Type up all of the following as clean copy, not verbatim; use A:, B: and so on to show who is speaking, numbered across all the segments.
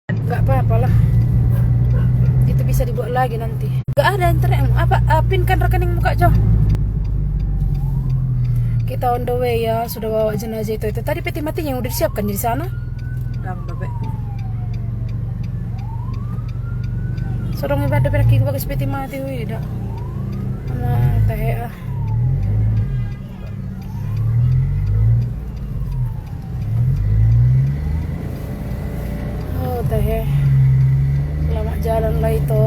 A: Nggak apa-apa lah. Itu bisa dibuat lagi nanti. Nggak ada internet. Apa? Pin kan rekening muka Jo. Kita on the way ya. Sudah bawa jenazah itu. Tadi peti matinya yang udah disiapkan di sana.
B: Dang bebek.
A: Sorong ibadah pergi ke peti mati udah. Sama teh. Oh teh. Selamat jalan lah itu.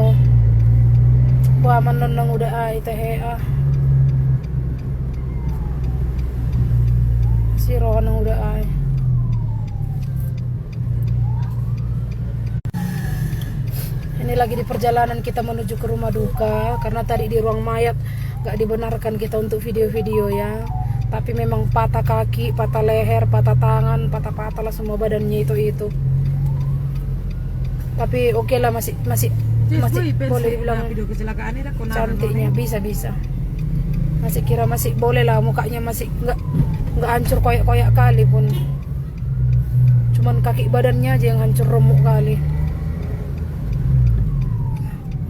A: Buaman nonong udah teh. Si Rohan udah Ini lagi di perjalanan kita menuju ke rumah duka. Karena tadi di ruang mayat gak dibenarkan kita untuk video-video ya. Tapi memang patah kaki, patah leher, patah tangan, patah-patah lah semua badannya itu. Tapi oke lah masih boleh dibilang
B: video kecelakaan ini
A: cantiknya, bisa. Masih kira masih boleh lah, mukanya masih nggak hancur koyak-koyak kali pun. Cuman kaki badannya aja yang hancur remuk kali.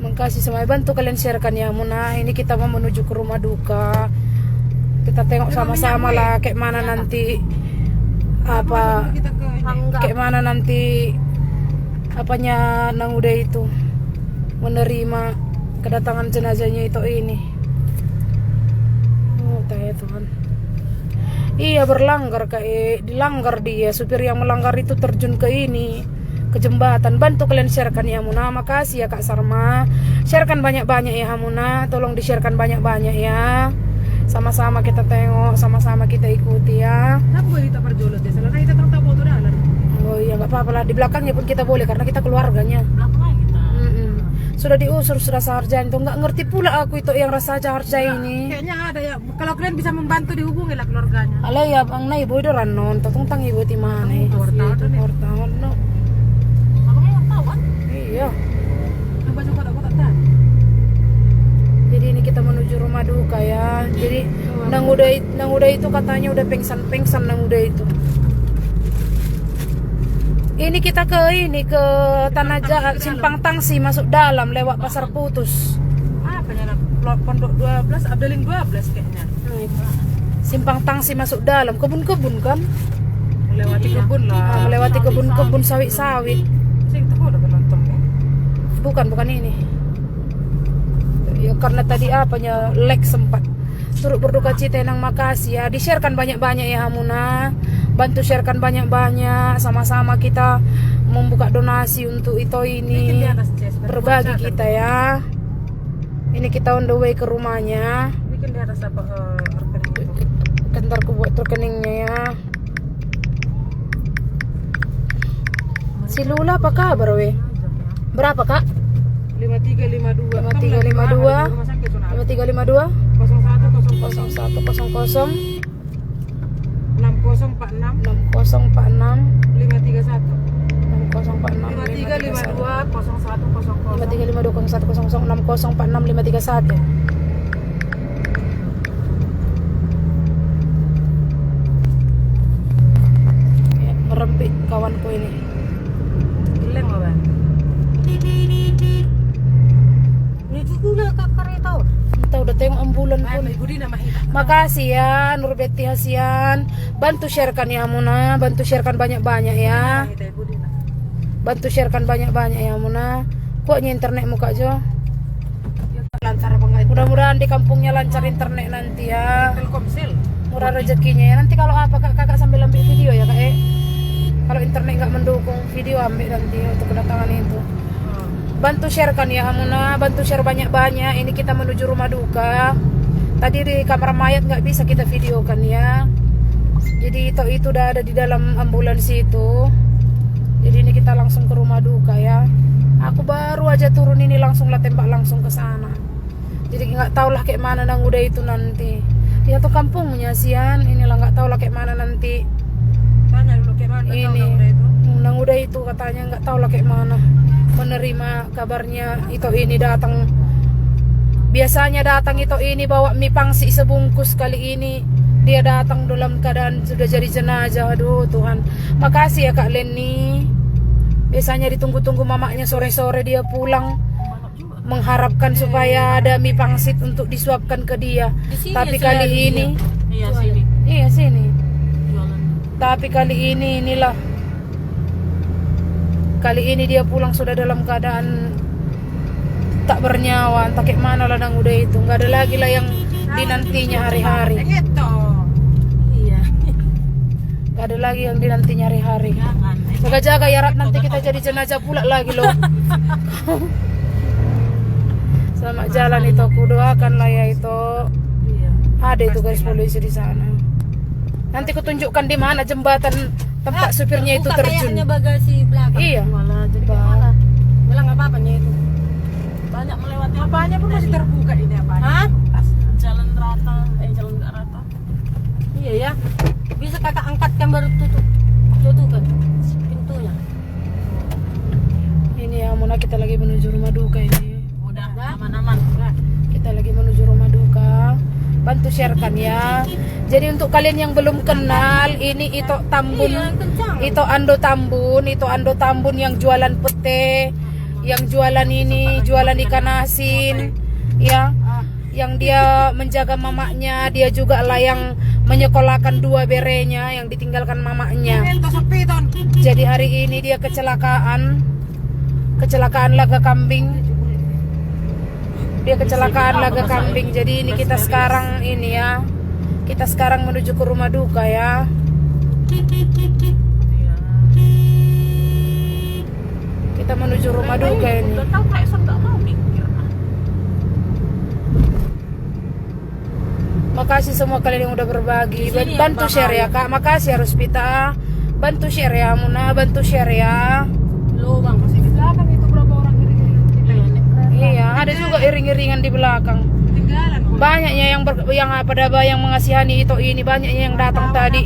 A: Makasih semuanya, bantu kalian sharekan ya Muna. Ini kita mau menuju ke rumah duka. Kita tengok sama-sama lah kayak mana nanti kayak mana nanti apanya nang udah itu menerima kedatangan jenazahnya itu ini. Oh Tuhan. Iya berlanggar dilanggar dia, supir yang melanggar itu terjun ke jembatan. Bantu kalian sharekan ya Muna. Makasih ya Kak Sarma. Sharekan banyak-banyak ya Muna. Tolong di-sharekan banyak-banyak ya. Sama-sama kita tengok, sama-sama kita ikuti ya. Oh iya nggak apa-apa lah, di belakangnya pun kita boleh karena kita keluarganya. Sudah diusur, sudah seharja itu. Nggak ngerti pula aku itu yang rasa harja ini.
B: Kayaknya ada ya, kalau kalian bisa membantu dihubungi lah keluarganya.
A: Ala ya bang na ibu itu ranon, tentang ibu di mana? Wartawan no. Iya. Jadi ini kita menuju rumah duka ya. Jadi nang udah itu katanya udah pengsan nang udah itu. Ini kita ke Tanah Jahat, Simpang Tangsi masuk dalam lewat Pasar Putus.
B: Apa ya? Pondok 12, Abdeling 12 kayaknya.
A: Simpang Tangsi masuk dalam, kebun-kebun kan?
B: Melewati kebun lah.
A: Melewati kebun-kebun sawit-sawit.
B: Sing tuh udah penonton ya.
A: Bukan ini. Ya karena tadi apanya lag sempat. Turut berduka cita nang makasih ya. Di-sharekan banyak-banyak ya Hamuna. Bantu sharekan banyak-banyak, sama-sama kita membuka donasi untuk ini. Berbagi kita ya. Ini kita on the way ke rumahnya.
B: Bikin di atas apa rekening itu.
A: Ntar aku buat rekeningnya ya. Si Lula apa kabar weh? Berapa Kak?
B: 5352
A: 5352
B: 0100 6046
A: 6046
B: 531
A: 6046
B: 5352 0100
A: 5352 merempit kawanku ini.
B: Ileng loh Bang. Ini juga kakak itu.
A: Kita udah tengok ambulan pun.
B: Ibu Dina mahita.
A: Makasih ya Nur Beti Hasian. Bantu sharekan ya Muna, bantu sharekan banyak-banyak ya. Bantu sharekan banyak-banyak ya Muna. Kuatnya internet muka Jo.
B: Lancar apa enggak?
A: Mudah-mudahan di kampungnya lancar internet nanti ya.
B: Telkomsel.
A: Murah rezekinya ya. Nanti kalau apa kakak sambil ambil video ya Kak Kalau internet nggak mendukung video ambil nanti untuk kedatangan itu. Bantu sharekan ya Hamuna, bantu share banyak-banyak. Ini kita menuju rumah duka. Tadi di kamar mayat nggak bisa kita videokan ya. Jadi itu udah ada di dalam ambulans itu. Jadi ini kita langsung ke rumah duka ya. Aku baru aja turun ini langsung lah tembak langsung ke sana. Jadi nggak tahu lah kayak mana nang udah itu nanti. Ya tuh kampungnya Sian. Inilah nggak tahu lah kayak mana nanti.
B: Tanya dulu kayak mana
A: Ini
B: itu.
A: nang udah itu katanya nggak tahu lah kayak mana. Menerima kabarnya itu ini datang. Biasanya datang itu ini bawa mie pangsi sebungkus, kali ini dia datang dalam keadaan sudah jadi jenazah. Aduh Tuhan, makasih ya Kak Leni. Biasanya ditunggu-tunggu mamanya sore-sore dia pulang, mengharapkan supaya ada mie pangsit untuk disuapkan ke dia. Tapi kali ini,
B: Iya sini.
A: iya sini.
B: Jualan.
A: Tapi kali ini inilah. Kali ini dia pulang sudah dalam keadaan tak bernyawa. Entah kayak mana ladang udah itu. Nggak ada lagi lah yang dinantinya hari-hari.
B: Gitu. Iya.
A: Nggak ada lagi yang dinantinya hari-hari.
B: Jangan.
A: Jaga-jaga ya Rat, nanti kita jadi jenazah pula lagi loh. Selamat jalan itu, aku doakan lah ya itu.
B: Iya.
A: Ada itu garis polisi di sana. Nanti kutunjukkan di mana jembatan tempat supirnya itu terjun.
C: Kayaknya bagasi belakang.
A: Iya.
B: Malah jadi
A: Bah.
B: malah.
C: Bilang apa apanya itu?
B: Banyak melewati apanya pun masih terbuka ini apanya.
C: Hah?
B: Jalan rata, jalan nggak rata.
C: Iya ya. Bisa kakak angkatkan baru tutup. Tutupkan pintunya.
A: Ini ya Mona, kita lagi menuju rumah duka ini.
B: Udah aman-aman. Udah.
A: Kita lagi menuju rumah duka. Bantu sharekan ya. Jadi untuk kalian yang belum kenal, ini Ito Tambun,
C: Iya, kencang.
A: Ito Ando Tambun yang jualan pete, yang jualan ini, jualan ikan asin, ya. Yang dia menjaga mamaknya, dia juga lah yang menyekolahkan 2 berenya yang ditinggalkan mamaknya.
B: Itu sepi ton.
A: Jadi hari ini dia kecelakaan laga kambing. Dia kecelakaan laga kambing. Jadi ini kita sekarang ini ya. Kita sekarang menuju ke rumah duka ya. Kita menuju rumah duka ini.
B: Udah tahu kayak nggak mau mikir.
A: Makasih semua kalian yang udah berbagi.
C: Di sini
A: Bantu
C: yang
A: share ya Kak. Makasih Ruspita. Bantu share ya Muna, bantu share ya.
C: Lubang.
B: Masih di belakang itu berapa orang iring-iring kita ini.
A: Iya, ada juga iring-iringan di belakang.
B: Tinggalan.
A: Banyaknya yang yang mengasihani itu ini, banyaknya yang datang tadi.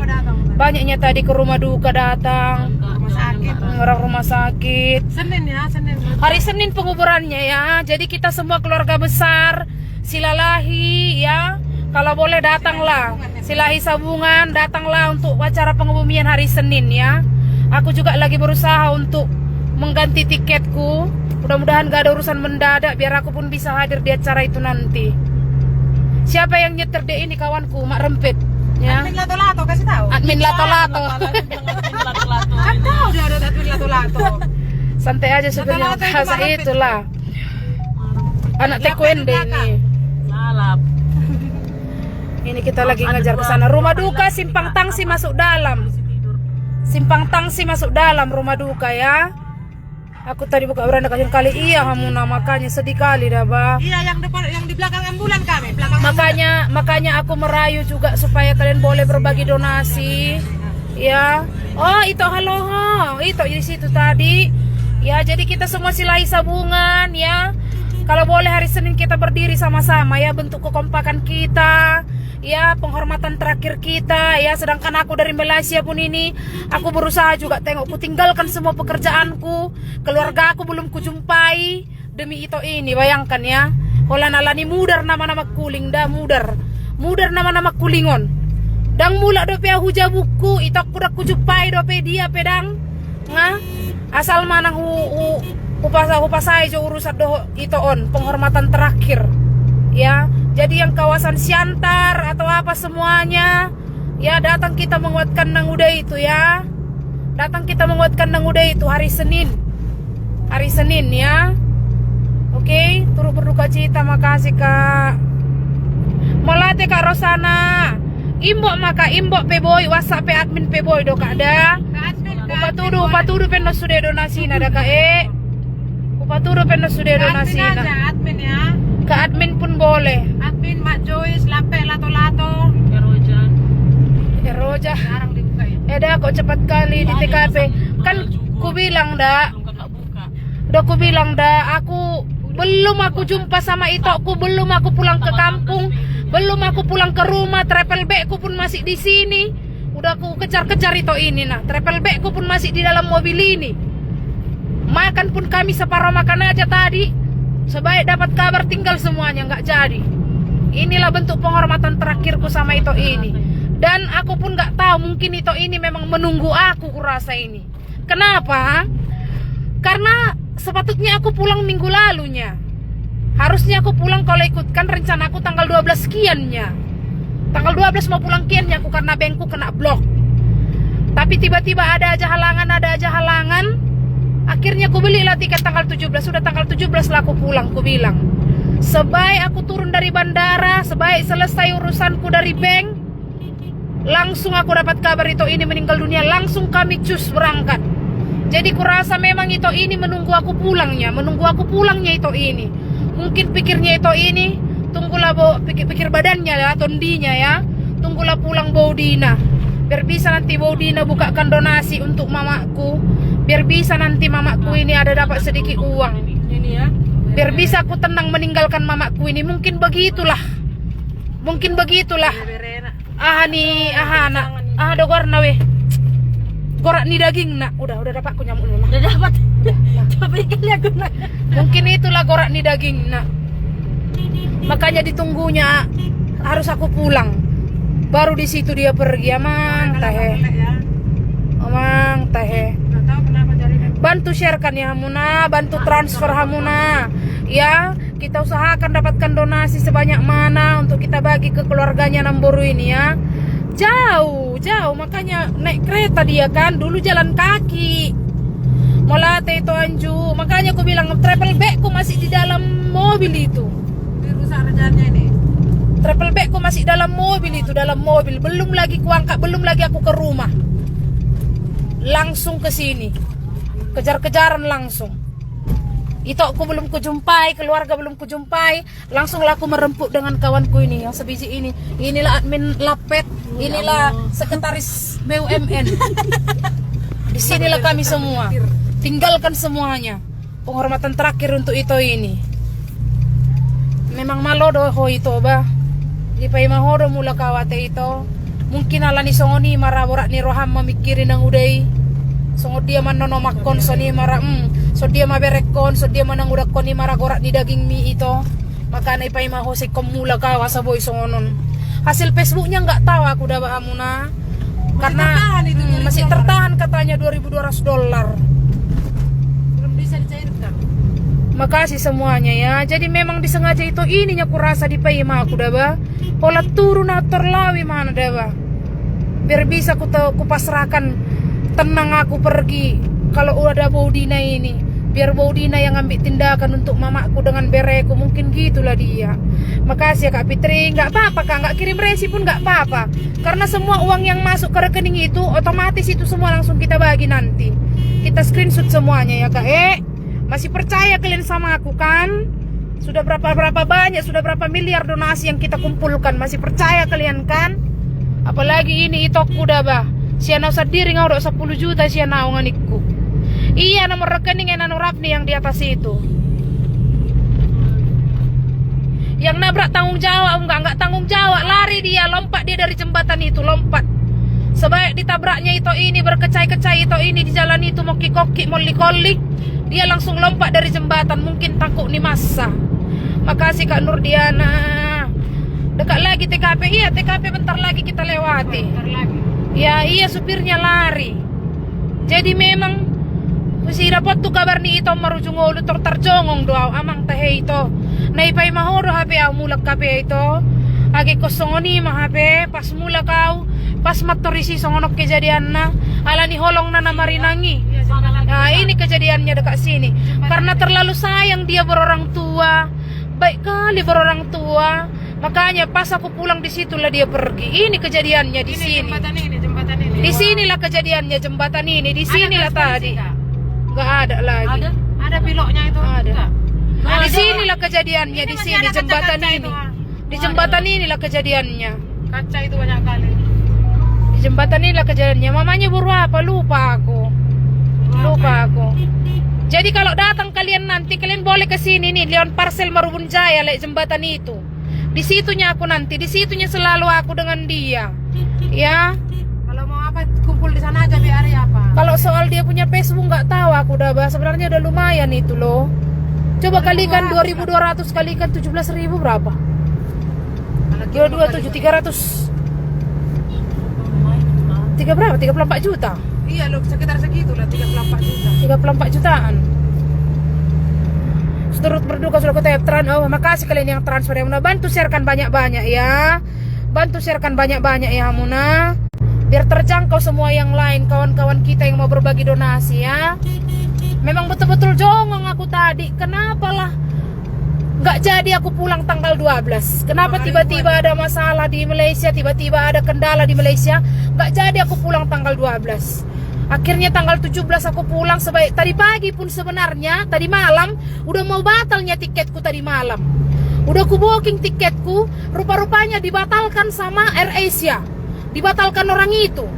A: Banyaknya tadi ke rumah duka datang.
B: Rumah sakit.
A: Orang rumah sakit.
B: Senin ya, Senin.
A: Hari Senin penguburannya ya. Jadi kita semua keluarga besar silalahi ya. Kalau boleh datanglah. Silahi sabungan, datanglah untuk acara pengubumian hari Senin ya. Aku juga lagi berusaha untuk mengganti tiketku. Mudah-mudahan gak ada urusan mendadak biar aku pun bisa hadir di acara itu nanti. Siapa yang nyetir deh ini kawanku, Mak Rempit ya.
B: Admin lato-lato kasih tahu.
A: Admin lato-lato.
B: Kan tahu dia ada admin lato-lato.
A: Santai aja supirnya,
B: Lato-lato itu
A: bahasa
B: Mak Rempit.
A: itulah. Anak taekwondo ini.
B: Lalap.
A: Ini kita lagi ngajar ke sana. Rumah duka Simpang Tangsi masuk dalam. Simpang Tangsi masuk dalam rumah duka ya. Aku tadi buka beranda kajian kali iya Hamuna, makanya sedih kali dah bah.
B: Iya, yang depan, yang di belakang ambulan kami, belakang
A: Makanya aku merayu juga supaya kalian boleh berbagi donasi. Ya. Oh, itu halo. Itu di situ tadi. Ya, jadi kita semua silahi sabungan ya. Kalau boleh hari Senin kita berdiri sama-sama ya, bentuk kekompakan kita. Ya, penghormatan terakhir kita ya. Sedangkan aku dari Malaysia pun ini, aku berusaha juga tengok, ku tinggalkan semua pekerjaanku, keluarga aku belum kujumpai demi itu ini. Bayangkan ya, holan alani mudar nama-nama kuling dah mudar nama-nama kulingon. Dang mula dope huja buku, itu aku dah kujumpai dope dia pedang. Nga, asal mana hupasai jo urusan doh itu on penghormatan terakhir. Ya, jadi yang kawasan Siantar atau apa semuanya, ya datang kita menguatkan Nang Uda itu ya. Datang kita menguatkan Nang Uda itu hari Senin ya. Oke, turut berduka cita, makasih Kak. Molate Kak Rosana. Imbok peboy WhatsApp admin peboy do Kak da. Upatudu peno sudah donasi nada Kak Upatudu peno sudah donasi na.
B: admin ya.
A: Ke admin pun boleh.
B: Admin Mak Joyce, Lape Lato-Lato.
A: Eroja.
B: Sekarang dibuka ya.
A: Dah kok cepat kali di TKP. Kan ku bilang dah. Ku bilang dah, aku belum aku jumpa sama itu, aku belum aku pulang ke kampung, belum aku pulang ke rumah, travel bag ku pun masih di sini. Udah aku kejar-kejar itu ini nah, travel bag ku pun masih di dalam mobil ini. Makan pun kami separuh makan aja tadi. Sebaik dapat kabar tinggal semuanya nggak jadi. Inilah bentuk penghormatan terakhirku sama itu ini. Dan aku pun nggak tahu, mungkin itu ini memang menunggu aku kurasa ini. Kenapa? Karena sepatutnya aku pulang minggu lalunya. Harusnya aku pulang kalau ikutkan rencana aku tanggal 12 sekiannya. Tanggal 12 mau pulang kiannya aku karena bankku kena blok. Tapi tiba-tiba ada aja halangan. Akhirnya aku belilah tiket tanggal 17. Sudah tanggal 17 lah aku pulang, aku bilang. Sebaik aku turun dari bandara, sebaik selesai urusanku dari bank, langsung aku dapat kabar Ito ini meninggal dunia. Langsung kami cus berangkat. Jadi kurasa memang Ito ini menunggu aku pulangnya Ito ini. Mungkin pikirnya Ito ini, tunggulah pikir badannya ya, tondinya ya. Tunggulah pulang Baudina. Biar bisa nanti Baudina bukakan donasi untuk mamaku. Biar bisa nanti mamaku ini ada dapat sedikit uang.
B: Ini ya.
A: Biar bisa aku tenang meninggalkan mamaku ini. Mungkin begitulah. Ada warna weh. Gorak ni daging nak. Udah dapat aku nyamuk dulu.
C: Udah dapat. Coba kali aku nak.
A: Mungkin itulah gorak ni daging nak. Makanya ditunggunya harus aku pulang. Baru di situ dia pergi. Amang tahe.
B: Nggak tahu kenapa jaringan.
A: Bantu sharekan ya Hamuna, bantu transfer Hamuna. Ya, kita usahakan dapatkan donasi sebanyak mana untuk kita bagi ke keluarganya Namboru ini ya. Jauh, makanya naik kereta dia kan, dulu jalan kaki. Molate itu Anju, makanya aku bilang travel bagku masih di dalam mobil itu.
B: Rusak rencananya ini.
A: Travel bagku masih dalam mobil itu, belum lagi kuangkat, belum lagi aku ke rumah. Langsung ke sini. Kejar-kejaran langsung. Itu aku belum kujumpai, keluarga belum kujumpai. Langsunglah aku merempuk dengan kawanku ini yang sebiji ini. Inilah admin Lapet, inilah sekretaris BUMN. Di sinilah kami semua. Tinggalkan semuanya. Penghormatan terakhir untuk Ito ini. Memang malodo ho Ito ba. Di pay mahodo mula kawate Ito. Mungkin ala ni songoni maraborak ni roham mamikirin ang uday. Songod dia manonomakon so ni mara so dia maberekon so dia manangudakon ni maragorak ni daging mi ito. Maka na ipay mahosay komula kawa sa boy songonon. Hasil Facebooknya nggak tahu aku dah Hamuna. Karena masih tertahan katanya $2.200.
B: Belum bisa dicairkan.
A: Makasih semuanya ya. Jadi memang disengaja itu ininya kurasa di payma aku dah ba. Pola turun atur lawi mana dah ba. Biar bisa ku pasrahkan tenang aku pergi. Kalau udah Baudina ini, biar Baudina yang ambil tindakan untuk mamaku dengan bereku. Mungkin gitulah dia. Makasih ya Kak Fitri. Nggak apa-apa Kak, nggak kirim resi pun nggak apa-apa. Karena semua uang yang masuk ke rekening itu otomatis itu semua langsung kita bagi nanti. Kita screenshot semuanya ya Kak. Masih percaya kalian sama aku kan? Sudah berapa banyak, sudah berapa miliar donasi yang kita kumpulkan. Masih percaya kalian kan? Apalagi ini itu udah bah. Siya na usah diri nga 10 juta siya na nga nikku. Iya nomor rekening yang anu Rapni yang di atas itu. Yang nabrak tanggung jawab enggak tanggung jawab, lari dia, lompat dia dari jembatan itu, lompat. Sebaik ditabraknya itu ini berkecai-kecai itu ini di jalan itu mau kikoki mau likolik, dia langsung lompat dari jembatan, mungkin takut nih massa. Makasih Kak Nurdiana. Dekat lagi TKP, iya TKP bentar lagi kita lewati.
B: Bentar lagi.
A: Ya iya supirnya lari. Jadi memang mesti dapat tuh kabar ni ito marujung ulo tarjongong doaw amang tahe ito. Naipay mahoro hape ang mulak kape ito. Agi kosongoni mahape pas mula kau pas matorisi songonok kejadian na ala ni holong na namarinangi. Nah ini kejadiannya dekat sini. Karena terlalu sayang dia berorang tua. Baik kali berorang tua. Makanya pas aku pulang di situlah dia pergi. Ini kejadiannya di sini.
B: Jembatan ini.
A: Di sinilah kejadiannya jembatan ini. Di sinilah tadi. Enggak ada lagi.
B: Ada piloknya itu.
A: Ada.
B: Nah,
A: Di sinilah kejadiannya di
B: masih
A: sini
B: ada
A: jembatan
B: kaca-kaca
A: ini.
B: itu,
A: Di jembatan inilah kejadiannya.
B: Kaca itu banyak kali.
A: Di jembatan inilah kejadiannya. Mamanya buru apa? Lupa aku. Jadi kalau datang kalian nanti kalian boleh ke sini nih, Leon Parcel Marubun Jaya lewat jembatan itu. Di situnya aku nanti, di situnya selalu aku dengan dia. Ya.
B: Kalau mau apa kumpul di sana aja biar apa.
A: Kalau soal dia punya Facebook nggak tahu aku udah bahas. Sebenarnya udah lumayan itu loh. Coba kalikan 2.200 kalikan 17.000 berapa? 227 300. 3 berapa? 34 juta.
B: Iya loh sekitar segitu lah 34 juta.
A: 34 jutaan. turut berduka sudah aku tap oh makasih kalian yang transfer ya Muna, bantu sharekan banyak-banyak ya, bantu sharekan banyak-banyak ya Muna, biar terjangkau semua yang lain, kawan-kawan kita yang mau berbagi donasi ya. Memang betul-betul jongong aku tadi, kenapa lah nggak jadi aku pulang tanggal 12. Kenapa tiba-tiba ada masalah di Malaysia, tiba-tiba ada kendala di Malaysia, nggak jadi aku pulang tanggal 12. Akhirnya tanggal 17 aku pulang, sebaik tadi pagi pun sebenarnya, tadi malam udah mau batalnya tiketku tadi malam. Udah aku booking tiketku, rupa-rupanya dibatalkan sama AirAsia. Dibatalkan orang itu.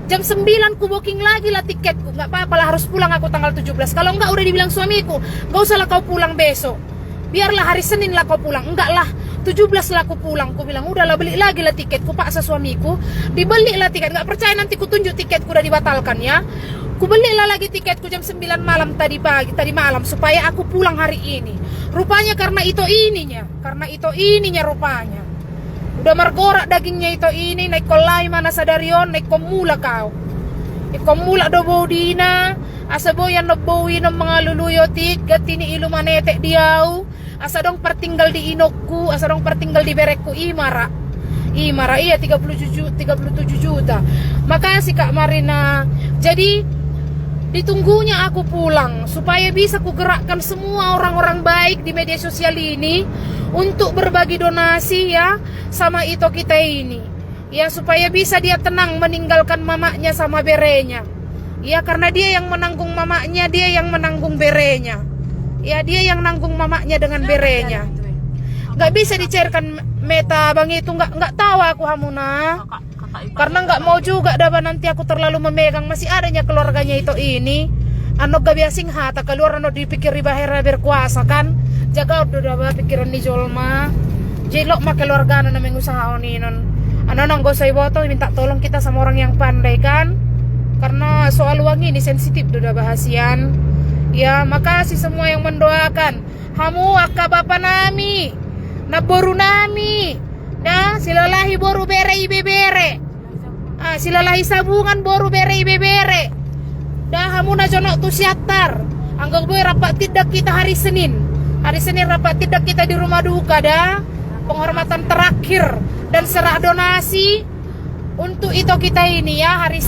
A: Jam 9 ku booking lagi lah tiketku. Nggak apa-apa lah, harus pulang aku tanggal 17. Kalau enggak udah dibilang suamiku, nggak usah lah kau pulang besok, biarlah hari Senin lah kau pulang. Enggak lah, 17 lah aku pulang. Ku bilang udahlah, beli lagi lah tiketku, paksa suamiku. Dibeli lah tiket, nggak percaya nanti ku tunjuk tiketku udah dibatalkan ya. Ku belilah lagi tiketku jam 9 malam tadi malam supaya aku pulang hari ini. Rupanya karena itu ininya rupanya. Udah margorak dagingnya itu ini, naik kolai mana sadarion, naik komula kau. Ikomula do bodina, asa boyan no bowi no mga luluyotik, gatini ilu manetek diau, asa dong pertinggal di inokku, asa dong pertinggal di berekku Imara iya 37 juta. Makasih Kak Marina. Jadi ditunggunya aku pulang supaya bisa ku gerakkan semua orang-orang baik di media sosial ini untuk berbagi donasi ya sama Ito kita ini ya, supaya bisa dia tenang meninggalkan mamanya sama berenya ya, karena dia yang menanggung mamanya, dia yang menanggung berenya ya, dia yang nanggung mamanya dengan berenya. Nggak bisa dicairkan meta bang itu, nggak tahu aku Hamuna, karena nggak mau juga dapat nanti aku terlalu memegang, masih adanya keluarganya itu ini ano gabiasing hata keluar ano dipikir bahera berkuasa kan, jaga udah pikiran di jolma jelok mah keluarga ano namang usaha oninon ano nang gosay boto minta tolong kita sama orang yang pandai kan, karena soal uang ini sensitif udah bahasian ya. Makasih semua yang mendoakan hamu akka bapa nami na boru nami na silalahi boru bere ibe bere silalahi sabungan boru bere ibe bere dah hamu na jonok tu siatar anggang boy rapat tidak kita hari Senin rapat tidak kita di rumah duka dah penghormatan terakhir dan serah donasi untuk itu kita ini ya hari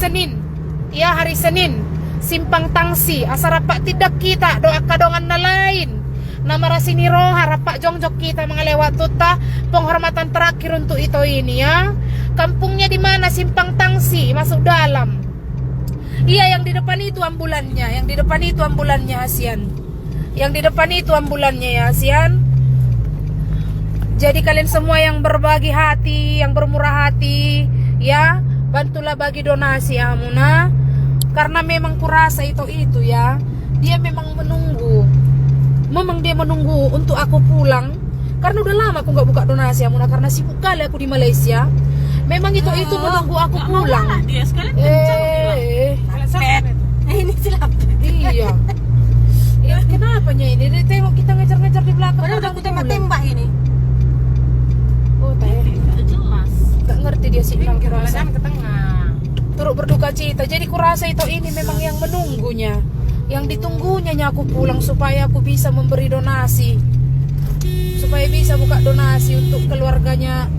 A: Senin simpang tangsi asa rapat tidak kita doa kadongan na lain nama rasini roha rapak jongjok kita mengelewat tuta penghormatan terakhir untuk itu ini ya. Kampungnya di mana? Simpang Tangsi, masuk dalam. Iya, yang di depan itu ambulannya, ASEAN. Yang di depan itu ambulannya ya ASEAN. Jadi kalian semua yang berbagi hati, yang bermurah hati, ya bantulah bagi donasi ya Muna. Karena memang kurasa itu ya, dia memang menunggu untuk aku pulang. Karena udah lama aku nggak buka donasi ya Muna, karena sibuk kali aku di Malaysia. Memang itu menunggu aku pulang.
B: Dia sekali
C: ini silap.
A: Iya. Ya kenapanya ini? Tengok kita ngejar-ngejar di belakang.
C: Padahal udah aku tembak-tembak ini.
A: Oh teh.
B: jelas.
A: Gak ngerti dia sih bilang kurasa.
B: Ke tengah.
A: Turut berduka cita. Jadi kurasa itu ini memang yang menunggunya. Yang ditunggunya aku pulang supaya aku bisa memberi donasi. Supaya bisa buka donasi untuk keluarganya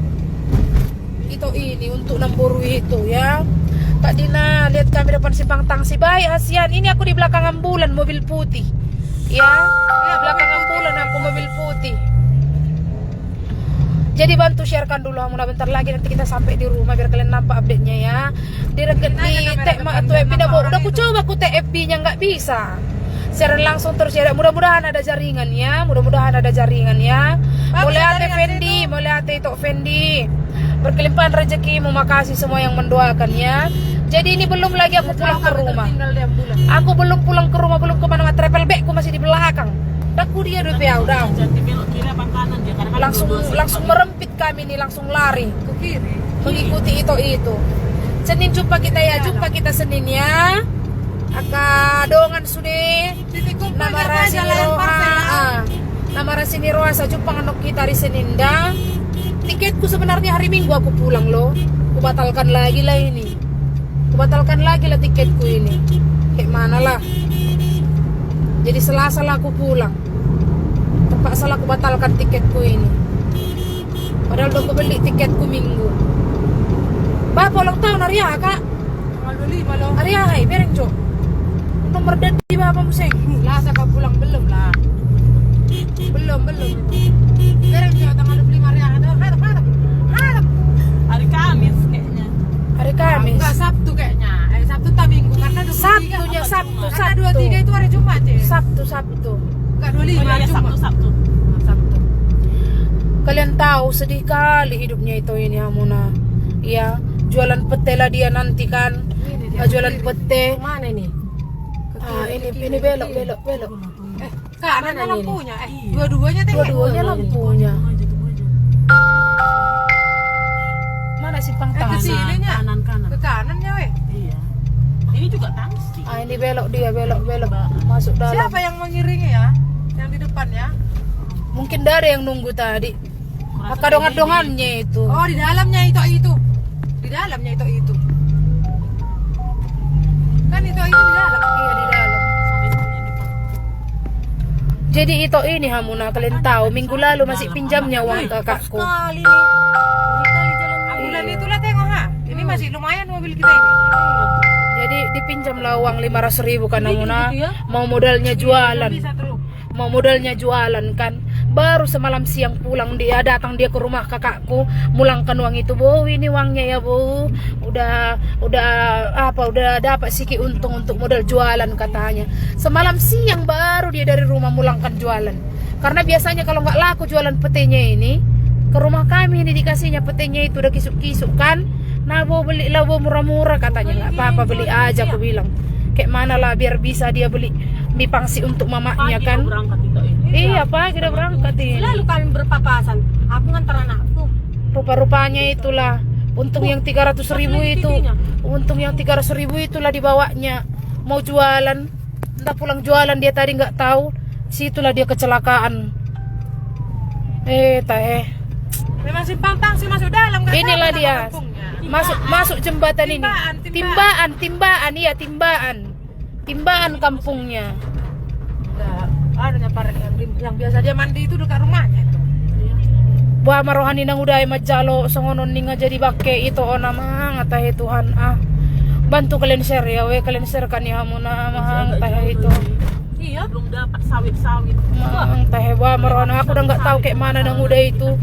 A: itu ini, untuk Namburu itu ya. Kak Dina, lihat kami depan simpang Tangsi. Baik ASEAN, ini aku di belakang ambulan mobil putih. Ya, belakang ambulan aku mobil putih. Jadi bantu sharekan dulu Hamuna, bentar lagi nanti kita sampai di rumah biar kalian nampak update-nya ya. Direket di TEK atau FB udah aku coba aku TEK FB-nya nggak bisa. Secara langsung terus ya, mudah-mudahan ada jaringan ya, Boleh ate Fendi, boleh ate itu Fendi. Berkelimpahan rezekimu, makasih semua yang mendoakan ya. Jadi ini belum lagi aku pulang ke rumah. Aku belum pulang ke rumah, belum kemana-mana. Travel bagku masih di belakang. Daku dia udah. Langsung merempit kami nih, langsung lari ke kiri, mengikuti itu. Senin jumpa kita ya, Senin ya. Aka dongan sudah nama rasini roha sa jumpa nganok kita hari Senin dah. Tiketku sebenarnya hari Minggu aku pulang loh. Kubatalkan lagi lah tiketku ini. Kayak mana lah. Jadi Selasa lah aku pulang. terpaksa lah aku batalkan tiketku ini. Padahal udah aku beli tiketku minggu. Bapak ulang tahun hari ya kak?
B: Tanggal 25 loh.
A: Hari ya hai, bereng cok. Nomor dadi bapak museng.
B: Lah saya pulang belum lah. Belum. Bereng cok tanggal 25 hari hadap.
C: Hari Kamis kayaknya.
A: Hari Kamis.
B: Enggak Sabtu kayaknya. Sabtu tak Minggu karena 23.
A: Sabtunya Sabtu.
B: Karena 23 itu hari Jumat ya.
A: Sabtu.
B: Enggak 25 hari Jumat.
C: Sabtu.
B: Sabtu.
A: Kalian tahu sedih kali hidupnya itu ini Hamuna. Iya, jualan pete lah dia nanti kan. Jualan pete.
C: Mana ini?
A: Ini belok.
B: Kanan
C: Mana ini?
B: lampunya. Dua-duanya tengok.
A: Dua-duanya lampunya. Mana simpang
B: Ke
A: tangsi?
B: sininya.
C: Kanan.
B: Ke kanannya weh.
C: Iya. Ini juga tangsi.
A: Ini belok dia, belok. Masuk dalam.
B: Siapa yang mengiringi ya? Yang di depan ya?
A: Mungkin ada yang nunggu tadi. Kadongan-dongannya itu.
B: Oh, di dalamnya itu. Di dalamnya itu. Kan itu di dalam.
A: Iya di dalam. Jadi itu ini Hamuna, kalian tahu minggu lalu masih pinjamnya uang kakakku.
C: Sekali nih. Kali jalan
B: Bulan itulah tengok ha. Ini masih lumayan mobil kita ini.
A: Jadi dipinjam lah uang 500.000 kan Hamuna.
C: gitu ya?
A: Mau modalnya jualan.
B: Bisa terus.
A: Mau modalnya jualan kan. Baru semalam siang pulang dia datang dia ke rumah kakakku, mulangkan uang itu, Bu. Ini uangnya ya, Bu. Udah dapat sedikit untung untuk modal jualan katanya. Semalam siang baru dia dari rumah mulangkan jualan. Karena biasanya kalau nggak laku jualan petenya ini, ke rumah kami ini dikasihnya petenya itu udah kisuk-kisuk kan. Nah, Bu beli lah Bu murah-murah katanya. Nggak apa-apa beli aja aku bilang. Kayak mana lah biar bisa dia beli mie pangsi untuk mamanya
C: pagi
A: kan.
C: berangkat itu ini.
A: Iya Pak, kita berangkat ini.
C: Selalu kami berpapasan. Aku ngantar anakku.
A: Rupa-rupanya itulah. Untung yang 300.000 itu. Untung yang 300.000 itulah dibawanya. Mau jualan. Entah pulang jualan dia tadi nggak tahu. Situlah dia kecelakaan.
B: Memang simpang tangsi masuk dalam kan?
A: Inilah dia. Masuk jembatan ini.
B: Timbaan.
A: Timbaan, iya timbaan. Timbaan kampungnya.
B: Ada yang biasa dia mandi itu dekat rumahnya itu.
A: Wah marohani nang uday majalo songonon ninga jadi bake itu nama ngatahe Tuhan bantu kalian share ya kalian share kan ya Hamuna mahang tahe itu
C: Iya, belum dapat sawit-sawit.
A: mahang tahe wah marohani aku udah nggak tahu kayak mana nang uday itu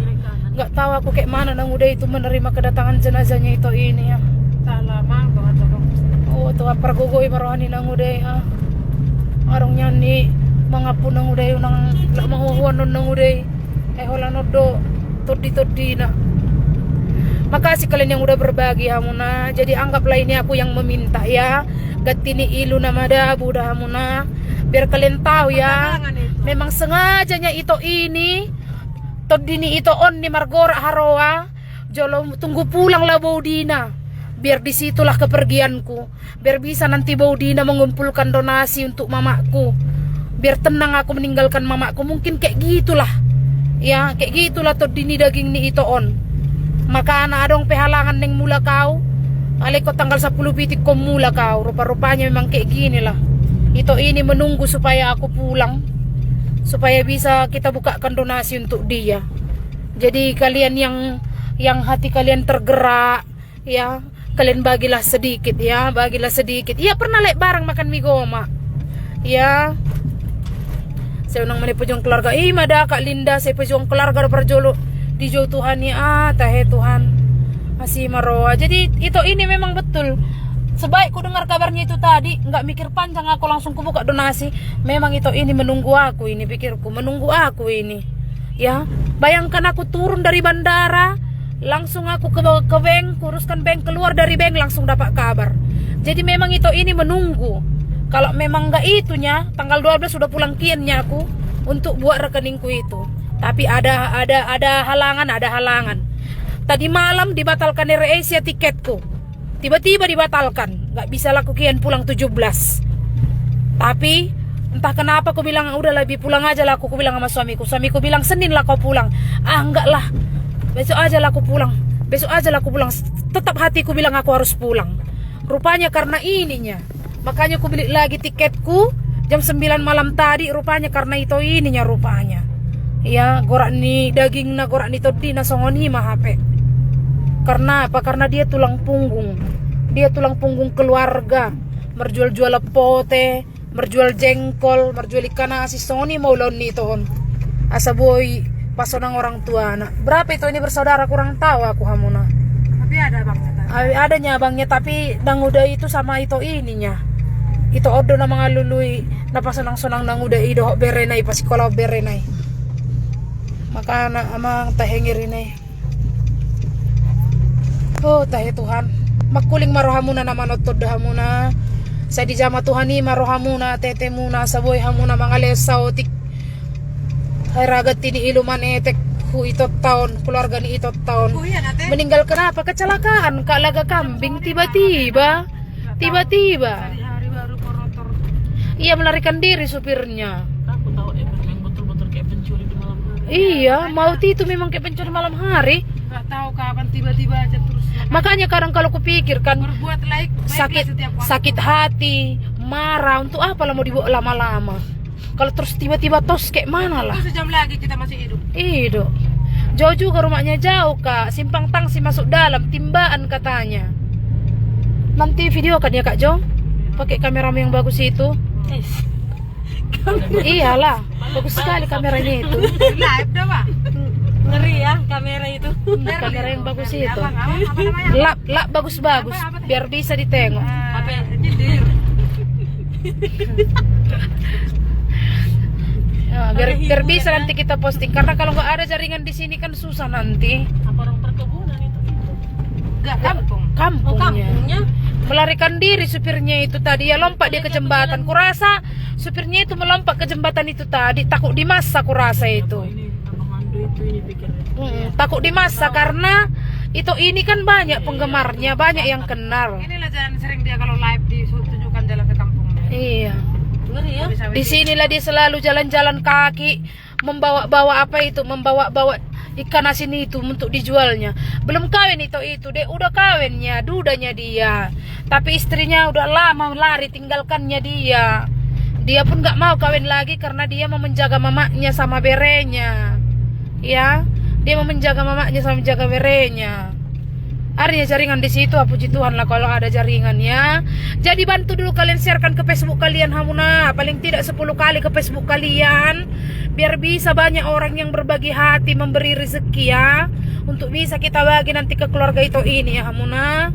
A: nggak tahu aku kayak mana nang uday itu menerima kedatangan jenazahnya itu ini ya
B: Salah banget dong.
A: oh tuh apa gogoi marohani nang uday ngarong nyanyi mangapun nang uday nang lak mahuhuan nang uday holanodo todi na. Makasih kalian yang udah berbagi Hamuna. Jadi anggaplah ini aku yang meminta ya. Gatini ilu nama dabu dah Hamuna. Biar kalian tahu ya. Memang sengajanya itu ini. Todini itu on di Margora Haroa. Jolo tunggu pulang lah Baudina. Biar disitulah kepergianku. Biar bisa nanti Baudina mengumpulkan donasi untuk mamaku. Biar tenang aku meninggalkan mamaku. Mungkin kayak gitulah. Ya, kayak gitulah todini daging ni ito on. Maka anak adong pehalangan neng mula kau. Aliko tanggal 10 pitik ko mula kau. Rupa-rupanya memang kayak gini lah. Ito ini menunggu supaya aku pulang. Supaya bisa kita bukakan donasi untuk dia. Jadi kalian yang hati kalian tergerak, ya, kalian bagilah sedikit ya, bagilah sedikit. Iya pernah lek bareng makan mie goma. Ya. Saya unang manipujong keluarga. Mada Kak Linda, saya pujong keluarga perjolo di jauh Tuhan ya. Tahe Tuhan. Masih maroa. Jadi itu ini memang betul. Sebaik ku dengar kabarnya itu tadi, nggak mikir panjang aku langsung ku buka donasi. Memang itu ini menunggu aku ini pikirku, menunggu aku ini. Ya, bayangkan aku turun dari bandara, langsung aku ke bank, kuruskan bank, keluar dari bank langsung dapat kabar. Jadi memang itu ini menunggu. Kalau memang nggak itunya, tanggal 12 sudah pulang kiannya aku untuk buat rekeningku itu. Tapi ada halangan. Tadi malam dibatalkan Air Asia tiketku. Tiba-tiba dibatalkan. Nggak bisa laku kian pulang 17. Tapi entah kenapa aku bilang udah lebih pulang aja lah aku bilang sama suamiku. Suamiku bilang Senin lah kau pulang. Enggak lah. Besok aja lah aku pulang. Tetap hatiku bilang aku harus pulang. Rupanya karena ininya. Makanya aku beli lagi tiketku jam 9 malam tadi rupanya karena itu ininya rupanya. Ya, gorak ni daging na gorak ni todi na songon hima hape. Karena apa? Karena dia tulang punggung. Dia tulang punggung keluarga. Merjual-jual pote, merjual jengkol, merjual ikan asin songon mau lawan ni tohon. Asa boy pasonang orang tua anak. Berapa itu ini bersaudara kurang tahu aku hamuna.
B: Tapi ada abangnya tadi.
A: Adanya abangnya tapi nanguda itu sama itu ininya. Itu odo na mga lului na pasonang-sonang nanguda ido berenay pasikola berenay. Maka anak amang tahengir ini. Oh tahe Tuhan. Makuling marohamuna na manotod hamuna. Sa di jama Tuhan ni marohamuna tete muna saboy hamuna mga lesaw tik. Hay ragat tini iluman etek hu itot tahun keluarga ni itot tahun.
B: Kuya natin.
A: Meninggal kenapa? Kecelakaan kalaga kambing tiba-tiba. Tiba-tiba.
B: Hari baru korotor.
A: Ia melarikan diri supirnya.
C: Aku tahu memang betul-betul kayak pencuri di malam hari.
A: Iya, mau itu memang kayak pencuri malam hari.
B: Gak tahu kapan tiba-tiba aja terus
A: Makanya kadang kalau kupikir kan
B: berbuat
A: sakit sakit hati, marah untuk apa lah mau dibawa lama-lama. Kalau terus tiba-tiba tos kayak mana lah.
B: Itu sejam lagi kita masih hidup.
A: Iya. Jauh juga rumahnya jauh Kak. Simpang Tangsi masuk dalam Timbaan katanya. Nanti video kan ya Kak Jo? Pakai kamera yang bagus itu. Iyalah, bagus sekali kameranya itu.
B: Live dah Pak.
C: Ngeri ya kamera itu.
A: Kamera yang bagus itu.
B: Apa namanya?
A: Lap bagus-bagus biar bisa ditengok.
C: Apa ya?
B: Nyindir.
A: Ya, biar bisa nanti kita posting karena kalau nggak ada jaringan di sini kan susah nanti.
C: Apa orang perkebunan itu?
B: Gak kampung.
A: Kampungnya. Melarikan diri supirnya itu tadi ya lompat dia ke jembatan. Kurasa supirnya itu melompat ke jembatan itu tadi takut dimasa kurasa itu.
C: Ini Abang Ando itu ini pikirnya.
A: Takut dimasa karena itu ini kan banyak penggemarnya, banyak yang kenal.
B: Inilah jalan sering dia kalau live ditunjukkan jalan ke kampungnya.
A: Iya.
C: Ngeri ya.
A: Di sinilah dia selalu jalan-jalan kaki, membawa-bawa apa itu, membawa-bawa ikan asin itu untuk dijualnya. Belum kawin itu deh udah kawinnya, dudanya dia. Tapi istrinya udah lama lari tinggalkannya dia. Dia pun nggak mau kawin lagi karena dia mau menjaga mamanya sama berenya. Ya, dia mau menjaga mamanya sama menjaga berenya. Artinya jaringan di situ, puji Tuhan lah kalau ada jaringannya. Jadi bantu dulu kalian sharekan ke Facebook kalian Hamuna, paling tidak 10 kali ke Facebook kalian, biar bisa banyak orang yang berbagi hati memberi rezeki ya, untuk bisa kita bagi nanti ke keluarga itu ini ya Hamuna.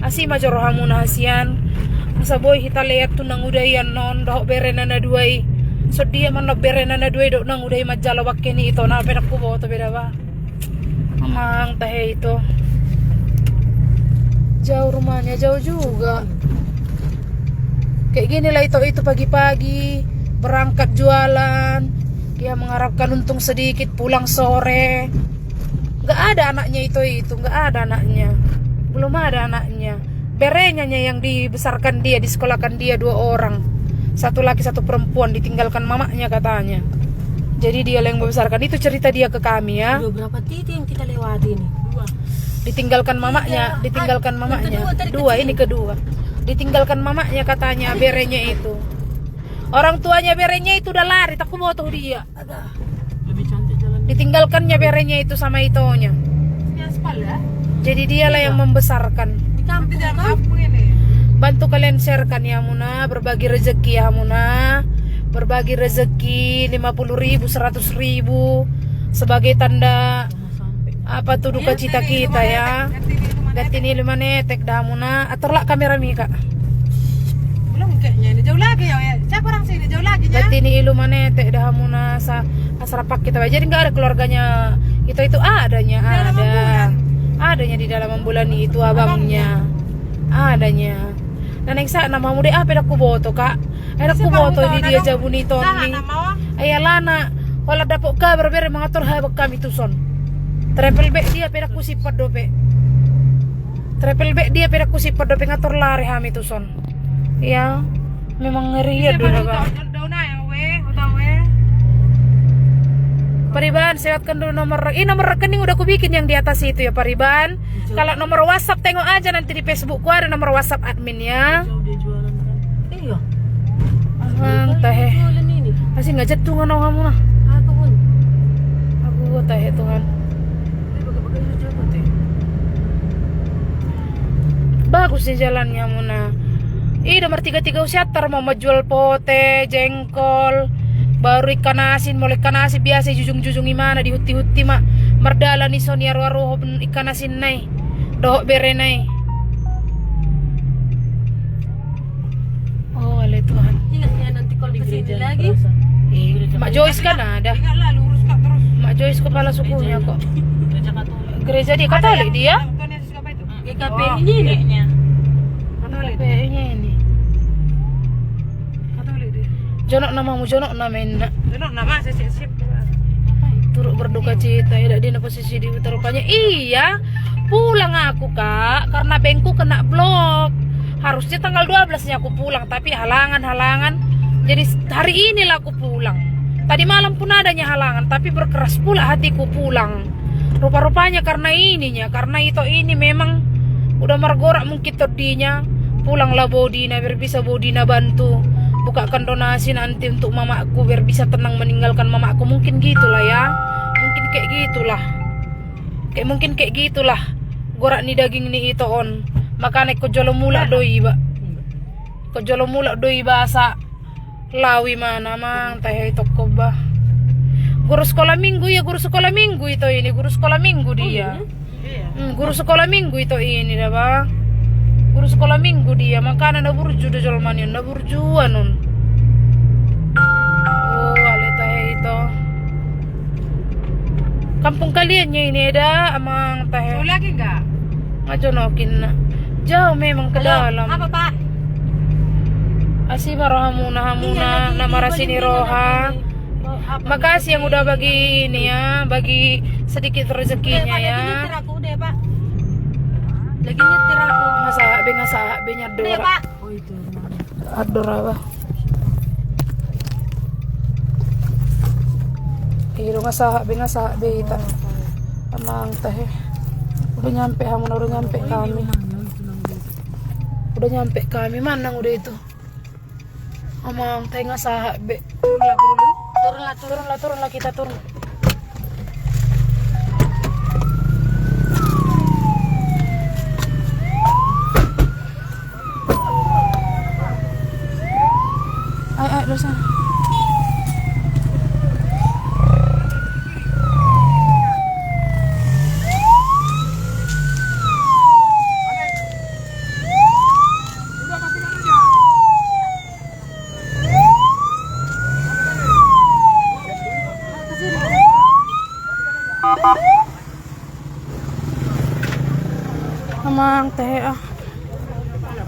A: Asi majoro Hamuna hasian. Masa boy kita lihat tuh nang udayan non dok berenana duai. So dia man berenana duai dok nang udai majalo bakeni itu na penak ko to beda ba. Mamang tahe itu. Jauh rumahnya, jauh juga. Kayak gini lah itu pagi-pagi berangkat jualan, dia mengharapkan untung sedikit pulang sore. Gak ada anaknya itu gak ada anaknya, belum ada anaknya. Berenya yang dibesarkan dia, disekolahkan dia 2 orang, 1 laki 1 perempuan, ditinggalkan mamanya katanya. Jadi dia yang membesarkan. Itu cerita dia ke kami ya.
C: Udah berapa titik yang kita lewati ini? 2.
A: Ditinggalkan mamanya, ditinggalkan mamanya. 2 ini kedua. Ditinggalkan mamanya katanya berenya itu. Orang tuanya berenya itu udah lari, tak mau tahu dia.
C: Lebih cantik jalan.
A: Ditinggalkannya berenya itu sama itonya.
B: Ini aspal ya.
A: Jadi dialah yang membesarkan.
C: Di kampung
B: Di dalam
C: kan?
B: kampung ini.
A: Bantu kalian sharekan ya Muna, berbagi rezeki ya Muna. Berbagi rezeki 50.000, 100.000 sebagai tanda apa tuh duka cita kita ya. Ganti ini 5 netek dah Muna. Aturlah kamera Mika.
B: Belum kayaknya ini jauh lagi ya. Siapa orang sini jauh lagi ya.
A: Ganti ini ilu manetek dah Muna sa asrapak kita. Jadi nggak ada keluarganya. Itu adanya adanya di dalam bulan itu abangnya. Adanya. Dan yang sa nama muda apa dak kuboto Kak. Ada kuboto di dia jabuni toni. Ayalana kalau dapat kabar bere mengatur habak kami tuson. Travel back dia pedak kusipad dope. Travel back dia pedak kusipad dope ngatur lari kami tuson. Ya, memang ngeri ya dulu Kak.
B: Daun yang udah we.
A: Pariban, sehatkan dulu nomor rekening udah aku bikin yang di atas itu ya Pariban. Kalau nomor WhatsApp tengok aja nanti di Facebookku ada nomor WhatsApp admin ya.
C: Jauh dia jualan kan? Iya.
A: Ahang tahe.
C: Jualan ini.
A: Masih nggak jatuh ngono kamu nah.
C: Apa pun?
A: tahe Tuhan. Bagus nih jalannya Muna. Ih, nomor 33 usiatar mau jual pote, jengkol, baru ikan asin, mau ikan asin biasa jujung-jujung mana di huti-huti mak. Merdala nih Sonia ruah ikan asin nai. Dohok bere nai. Oh, ale Tuhan.
C: Ingat ya nanti kalau kesini lagi.
A: Mak Joyce kan ada.
B: Ingat lah lurus Kak terus.
A: Mak Joyce kepala sukunya kok.
C: Gereja Katolik.
A: Gereja dia Katolik dia.
B: Bukan yang siapa itu?
C: GKP ini kayaknya.
B: Katolik.
A: Kayaknya ini.
B: Katolik dia.
A: Jonok namamu jonok namain.
B: Duduk nama saya siap-siap.
A: Turut berduka cita ya di posisi di rupanya. Iya, pulang aku Kak karena bankku kena blok. Harusnya tanggal 12-nya aku pulang tapi halangan-halangan. Jadi hari inilah aku pulang. Tadi malam pun adanya halangan tapi berkeras pula hatiku pulang. Rupa-rupanya karena ininya, karena itu ini memang udah margorak mungkin tadinya. Pulanglah Bodina biar bisa Bodina bantu bukakan donasi nanti untuk mamaku biar bisa tenang meninggalkan mamaku, mungkin gitulah ya, mungkin kayak gitulah gorak ni daging ni itu on makanya ko jolo mula doi ba ko jolo mula doi basa lawi mana mang teh itu ko ba guru sekolah minggu itu ini guru sekolah minggu dia. Guru sekolah minggu itu ini dah ba. Guru sekolah minggu dia, makanya na burju do jolman yun, na burjuan nun. Oh, aleta itu. Kampung kaliannya ini ada amang teh.
B: Mau lagi enggak?
A: Ngajonokin na. Jauh memang ke dalam.
C: Apa Pak?
A: Asih hamuna nama rasini roha. Makasih yang udah bagi ini ya, bagi sedikit rezekinya ya.
C: Lagi nyetir aku udah Pak. Lagi nyetir aku.
A: Ngasabe
C: Udah
A: nyadora.
C: Pak.
B: Oh itu.
A: Adora ba. Kiro ngasabe ita. Amang teh. Udah nyampe kami. Udah nyampe kami mana udah itu. Amang teh ngasabe. Turunlah kita turun. Ay, dosa. Amang teh ah.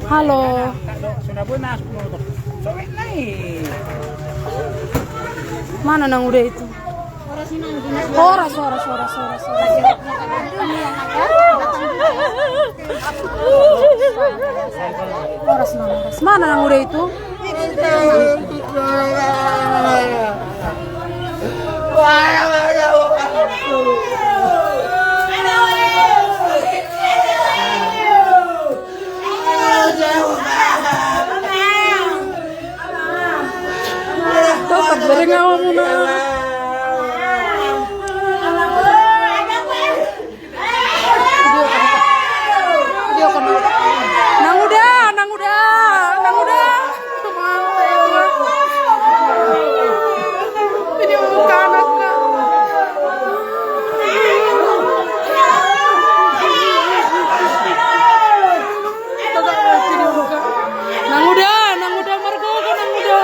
A: Halo. Mana nang udah itu? Suara. Horas. Mana nang udah itu? Tetap dari ngawamu na. Video kan. Nang udah. Video muka anaknya. Nang udah Margo kan nang udah.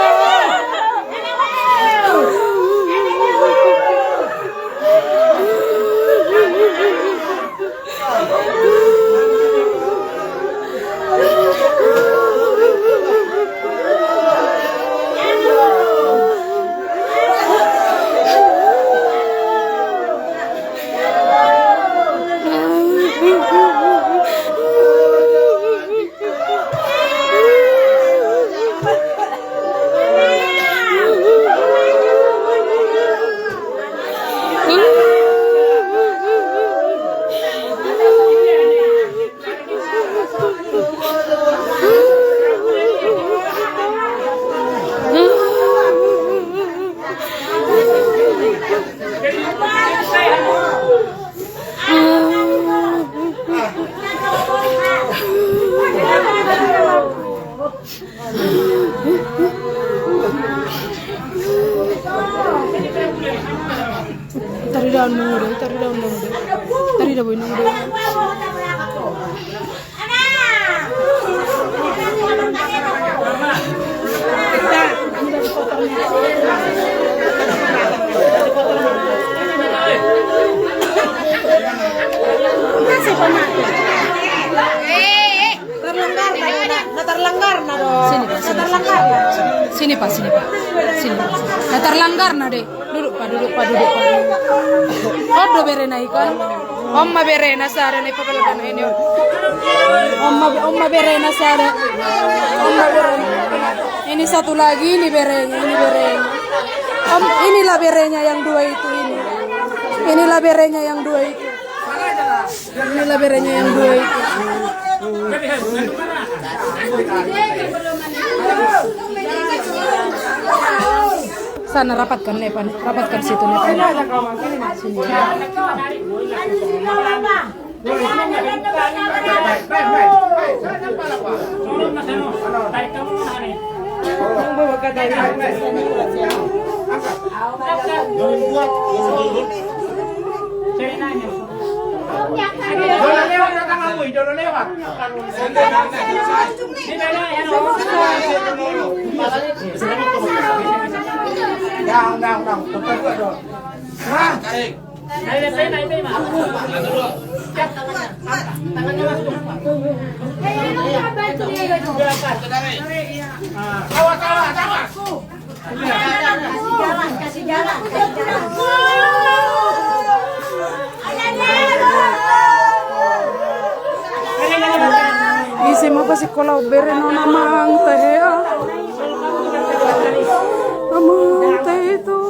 A: daun mengude, taruh daun mengude. Tari dah boy mengude.
B: Terlanggar na dong.
A: Sini pak. Nah terlanggar nah deh. Duduk pak. Oh berena ikan. Omma berena sare nih papalagan ini. Omma berena sare. Omma berena. Ini satu lagi ini berenya. Inilah berenya yang dua itu ini. Inilah berenya yang dua itu. Sana rapatkan Nepan, rapatkan situ Nepan. Sini.
D: Jangan lewat.
C: Kasih jalan.
A: Isi mo kasi kalau bereno namang tehea. Amang teh itu.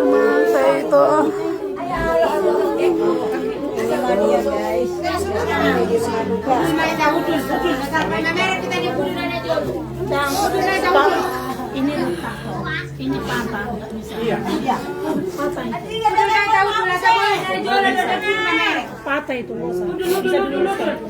A: Amang teh itu.
C: Ini patah, nggak bisa. Patah itu nggak usah. Bisa diluruskan.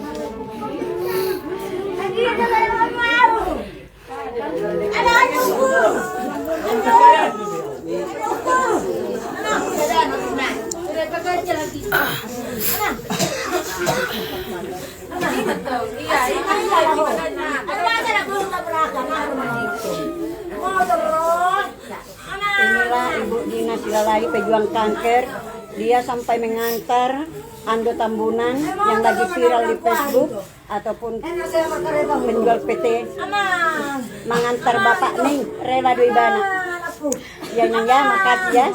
E: Inilah Ibu Dina Silalahi pejuang kanker. Dia sampai mengantar Ando Tambunan yang lagi viral di Facebook ataupun penjual PT mengantar Bapak Ning rela doi bana. Ya nyangga makat ya.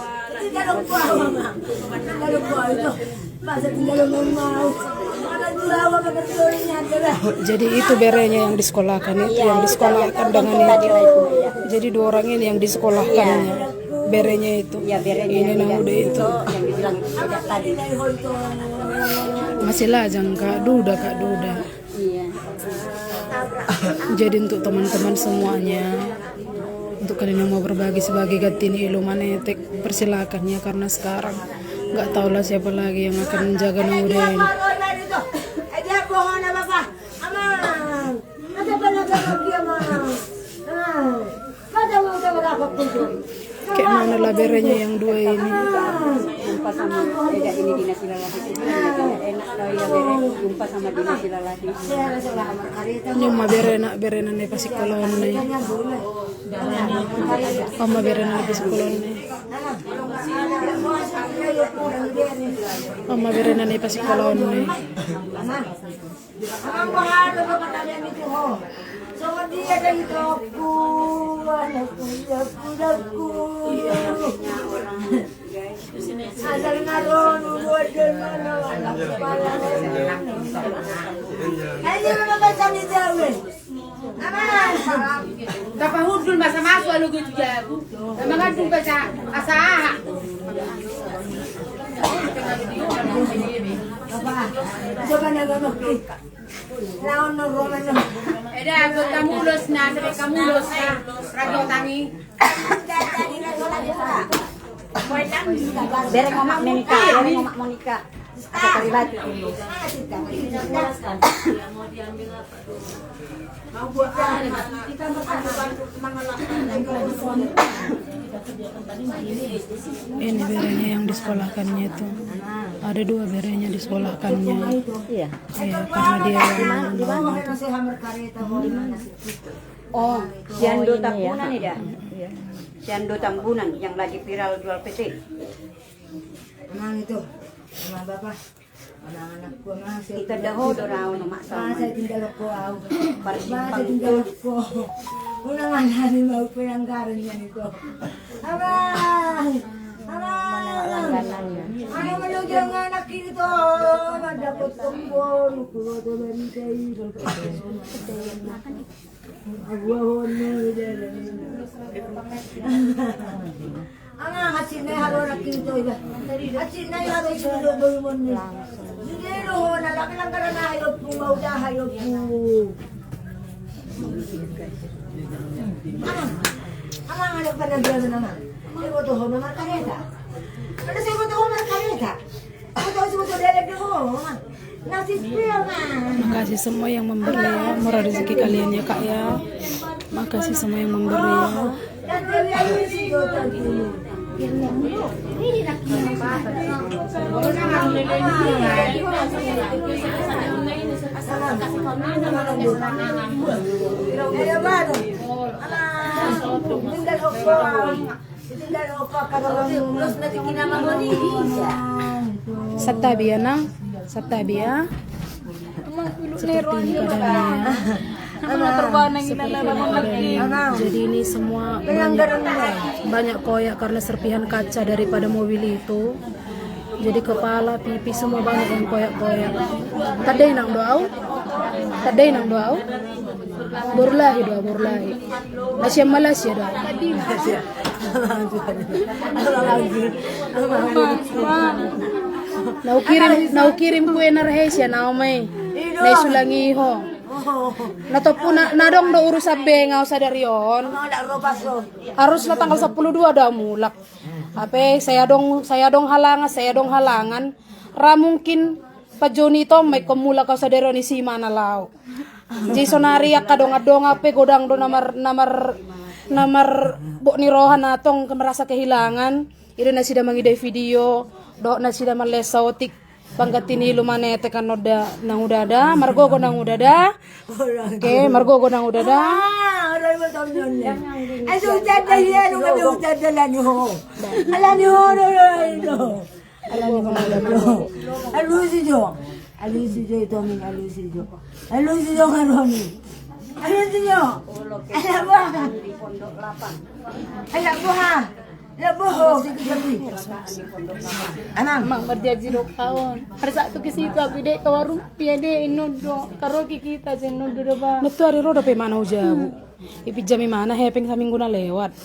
A: Jadi itu berenya yang disekolahkan itu yang disekolahkan dengan itu. Jadi dua orang ini yang disekolahkannya berenya itu.
E: Ya berenya
A: ini yang udah itu.
E: yang dibilang tidak tadi.
A: Masih lajang Kak Duda.
E: Iya.
A: Jadi untuk teman-teman semuanya, untuk kalian yang mau berbagi sebagai Gatini Ilu Manetek, persilakan ya, karena sekarang nggak tahulah siapa lagi yang akan menjaga Nauda ini. Kayak mana lah berenya yang dua ini.
E: Jumpa sama Eda ini Dina Silalahi itu enak tau ya jumpa sama Dina Silalahi.
A: Nyuma berena nih pasti kolon nih. Oma berena pasti kolon nih. Oma berena nih pasti kolon nih.
B: Dapat hudul masa masuk lu gitu jago. Memang kan tuh baca asaha.
C: Coba naga lawan nonggolan.
B: Ada buat kamu lulus nah, dari kamu lulus nah, radio tangi.
E: Bereng omak Monika, Apa kali lagi?
A: Ini berenya yang disekolahkannya itu. Ada 2 berenya disekolahkannya.
E: Iya.
A: Iya, karena dia yang
E: Oh, Siando Tambunan ya? Iya. Siando Tambunan yang lagi viral jual PT.
B: Emang itu sama bapak anak-anak gua masih
E: Kita dahulu raw no maksama.
B: saya tinggal ko ako
E: Parsimpang
B: saya tinggal ko unang anani mau pelanggaran yan ito abang ano malugyan nga anak ito madapot tumpon kulo to bantay agwahon mo ang hasinay haro na kinto iba. Hasinay haro sinulubol mo ni. Siguro nalaki lang ka na hayop po mauda hayop po. Ang hanap pa nagyaro naman. Sigo to ho naman kaneta. Ano sigo to ho naman kaneta? Sigo to delag ho. Nasispil man.
A: Makasih semua yang memberi ya, murah rezeki kalian ya kak ya. Makasih semua yang memberi ya. Satabi ya nang, satabi ya. Seperti ini keadaannya. Jadi ini semua banyak koyak karena serpihan kaca daripada mobil itu. Jadi kepala, pipi semua banyak yang koyak-koyak. Tadai nang doau, tadai nang doau. Borlahi doa, borlahi. Asyam Malaysia doa. Nau kirim kue narhesia naumay. Nai sulangi ho. Natopuna nadong do urus abe ngau sadarion. Harus na tanggal 12 dah mulak. Ape saya dong halangan. Ra mungkin pa Joni to may kumula ka sadarion isi mana lao. Jasonari kadong-adong ape godang do namar bo ni rohan natong merasa kehilangan. Iro na sida mangide video, do na sida malesotik. Panggatini lumanete kan noda nang udada, margogo nang udada. Oke, margogo nang udada.
B: Aray mo tawag yun yan. Ay, sutad na yan. Nung kami sutad na lang ho. Ala ni ho, ala ni ho. Alusido. Alusido ito, aming alusido. Alusido ka Roni. Alusido. Alam mo ha. Alam mo ha. Labo ho, sige sabi. Anang,
C: Mang berjanji do kawan. Hari satu ke situ aku dek ke warung piade inodo karo kita jenodo do ba.
A: Natuari roda pe mana ujabu. Ipijami mana hepeng sa minggu na lewat.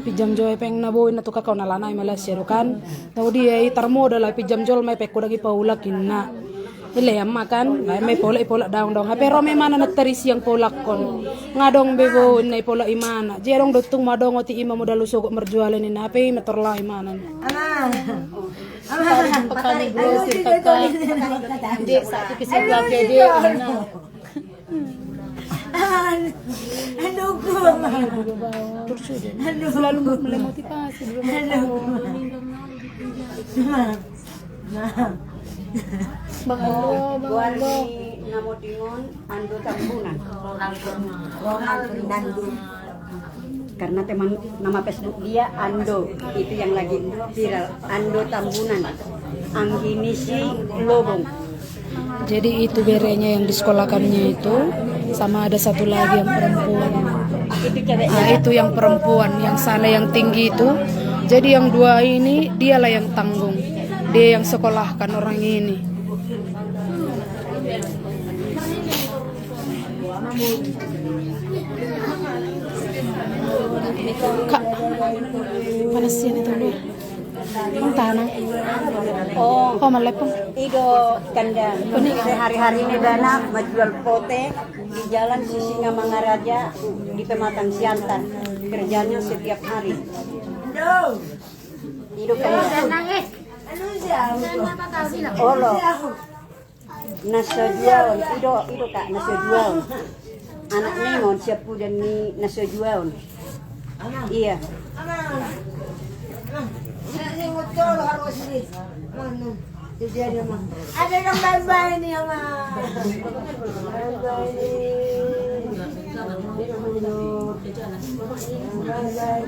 A: Pijam joy peng naboy na tuka kau nalana Malaysia do kan. Tau dia tarmo dala pijam jol mai pekko dagi paulakin na. Ile amma kan, may pola daong. Pero may mana nagtaris yang polak kon. Ngadong bebo na pola imana. Jerong dotung madong oti ima modal usog merjualan ni nape matorla imana.
B: anang.
C: Pakani grosir kakak. Dek satu ke situ aku dek mana.
B: Ano ko?
A: Selalu memotivasi.
E: Buat ni namo dingon Ando Tambunan.
B: Ronald Fernando.
E: Karena teman nama Facebook dia Ando, itu yang lagi viral. Ando Tambunan. Angginisi Lobong.
A: Jadi itu berenya yang disekolahkannya itu, sama ada satu lagi yang perempuan. Nah, itu yang perempuan, yang sana yang tinggi itu. Jadi yang 2 ini dialah yang tanggung. Dia yang sekolahkan orang ini. Kak, panas yan ito lu. Ang tanang.
E: Oh,
A: Malepong.
E: Ido kanda. Hari-hari ini dana menjual pote di jalan Sisingamangaraja di Pematang Siantar. Kerjanya setiap hari. Ido kanda.
B: Ano siya?
E: Olo. Nasa juaon. Ido kak nasa juaon. Anak Nemon siap po dan ni nasa juaon. Iya.
B: Aman. Singot ko, lakar ko sini. Aman. Jadi ada mah. Ada yang bye-bye nih, Aman. Bye-bye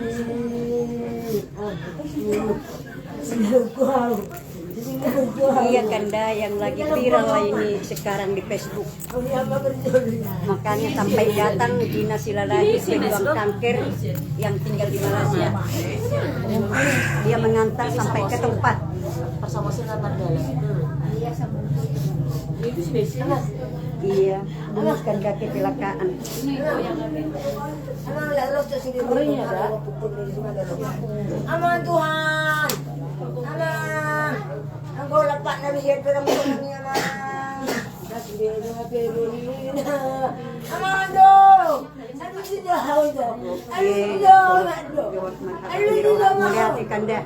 E: Iya Kanda yang lagi viral ini sekarang di Facebook. Makanya sampai datang Dina Silalahi pejuang kanker yang tinggal di Malaysia. Dia mengantar sampai ke tempat. Iya, bukan kaki kecelakaan.
B: Aman Tuhan. Aman. Engkau lepak nabi sihat dalam kami aman. Aman dong. Aduh sudah dong. Aduh dong. Aduh dong.
E: Melihat Kanda.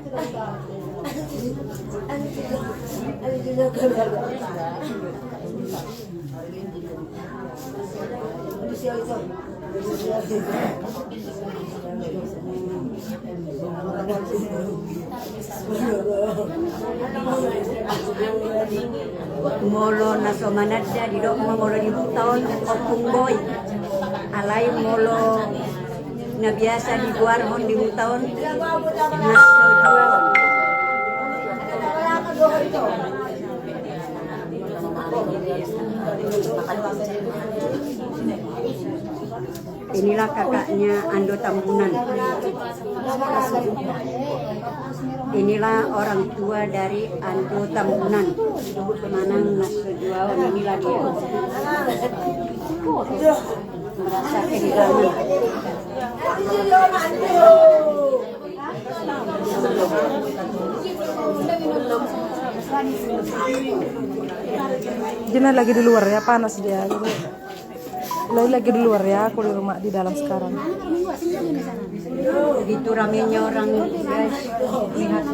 E: Molo naso manadda di dok molo di tahun opung boy. Alay molo na biasa di Guarhon di tahun naso jual. Inilah kakaknya Ando Tambunan. Inilah orang tua dari Ando Tambunan. Manang Nasujuawan, inilah dia. Merasa kehilangan.
A: Jina lagi di luar ya, panas dia. Lagi di luar ya, aku di rumah di dalam sekarang.
E: Begitu ramenya orang guys, lihat.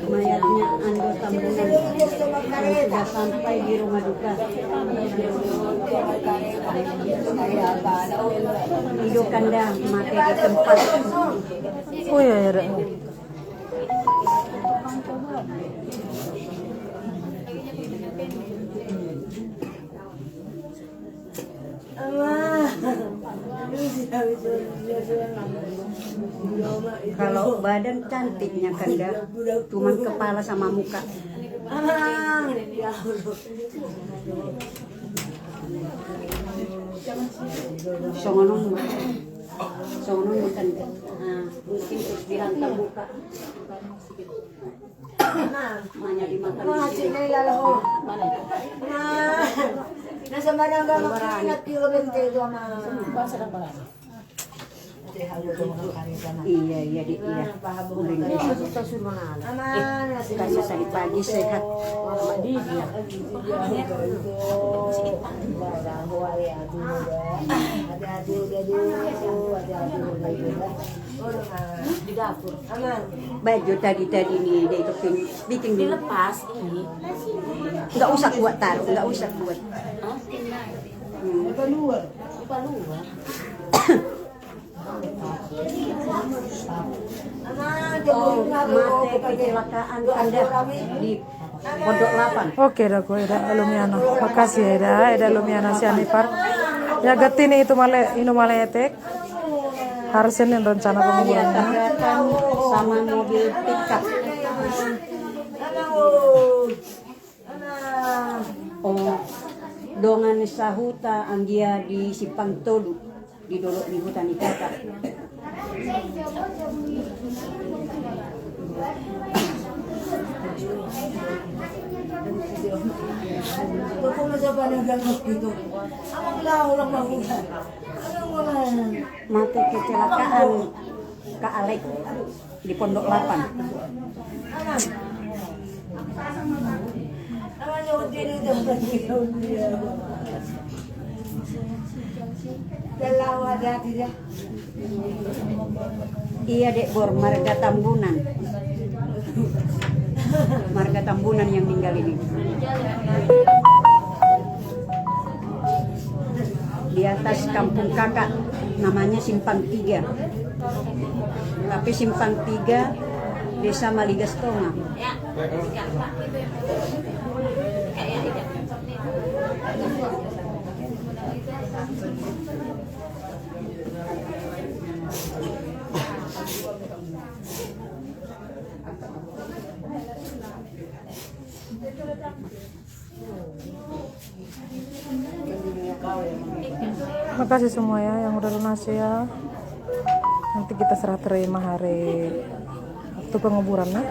E: Mayatnya Ando Tambunan sudah sampai di rumah duka. Hidup Kanda mati di tempat.
A: Oh ya ya.
E: Kalau badan cantiknya Kanda, cuman kepala sama muka. Songonong Kanda. Mungkin terus dihantam muka. Manya dimakan.
B: Nasa barangay makinat kilo 22
E: Iya dik iya. Kasih tadi pagi sehat.
B: di dapur. Aman.
E: Baju tadi nih dia itu bikin
C: Dilepas ini.
E: Nggak usah buat taruh, nggak usah buat.
C: Luar.
E: Oh, mati kecelakaan Kanda di Pondok Lapan.
A: Oke dah gue dah Lumiana. Makasih ya dah Lumiana si Anipar. Ya getini itu malah etek. Hari Senin rencana
E: Dia
A: penguburannya.
E: tabrakan sama mobil pickup. Oh, dongan sahuta anggia di Simpang Tolu di Dolok di hutan Ikata.
B: Kung nasa panagangos dito, ang lao lang mahulan.
E: Mati kecelakaan Kak Alek di Pondok Lapan.
B: Dalawa dati dia.
E: Iya dek Bor, marga Tambunan. Marga Tambunan yang tinggal ini. Di atas kampung kakak, namanya Simpang 3. Tapi Simpang 3, Desa Maligastonga.
A: Makasih semua ya yang udah donasi ya. Nanti kita serah terima hari waktu penguburan ya.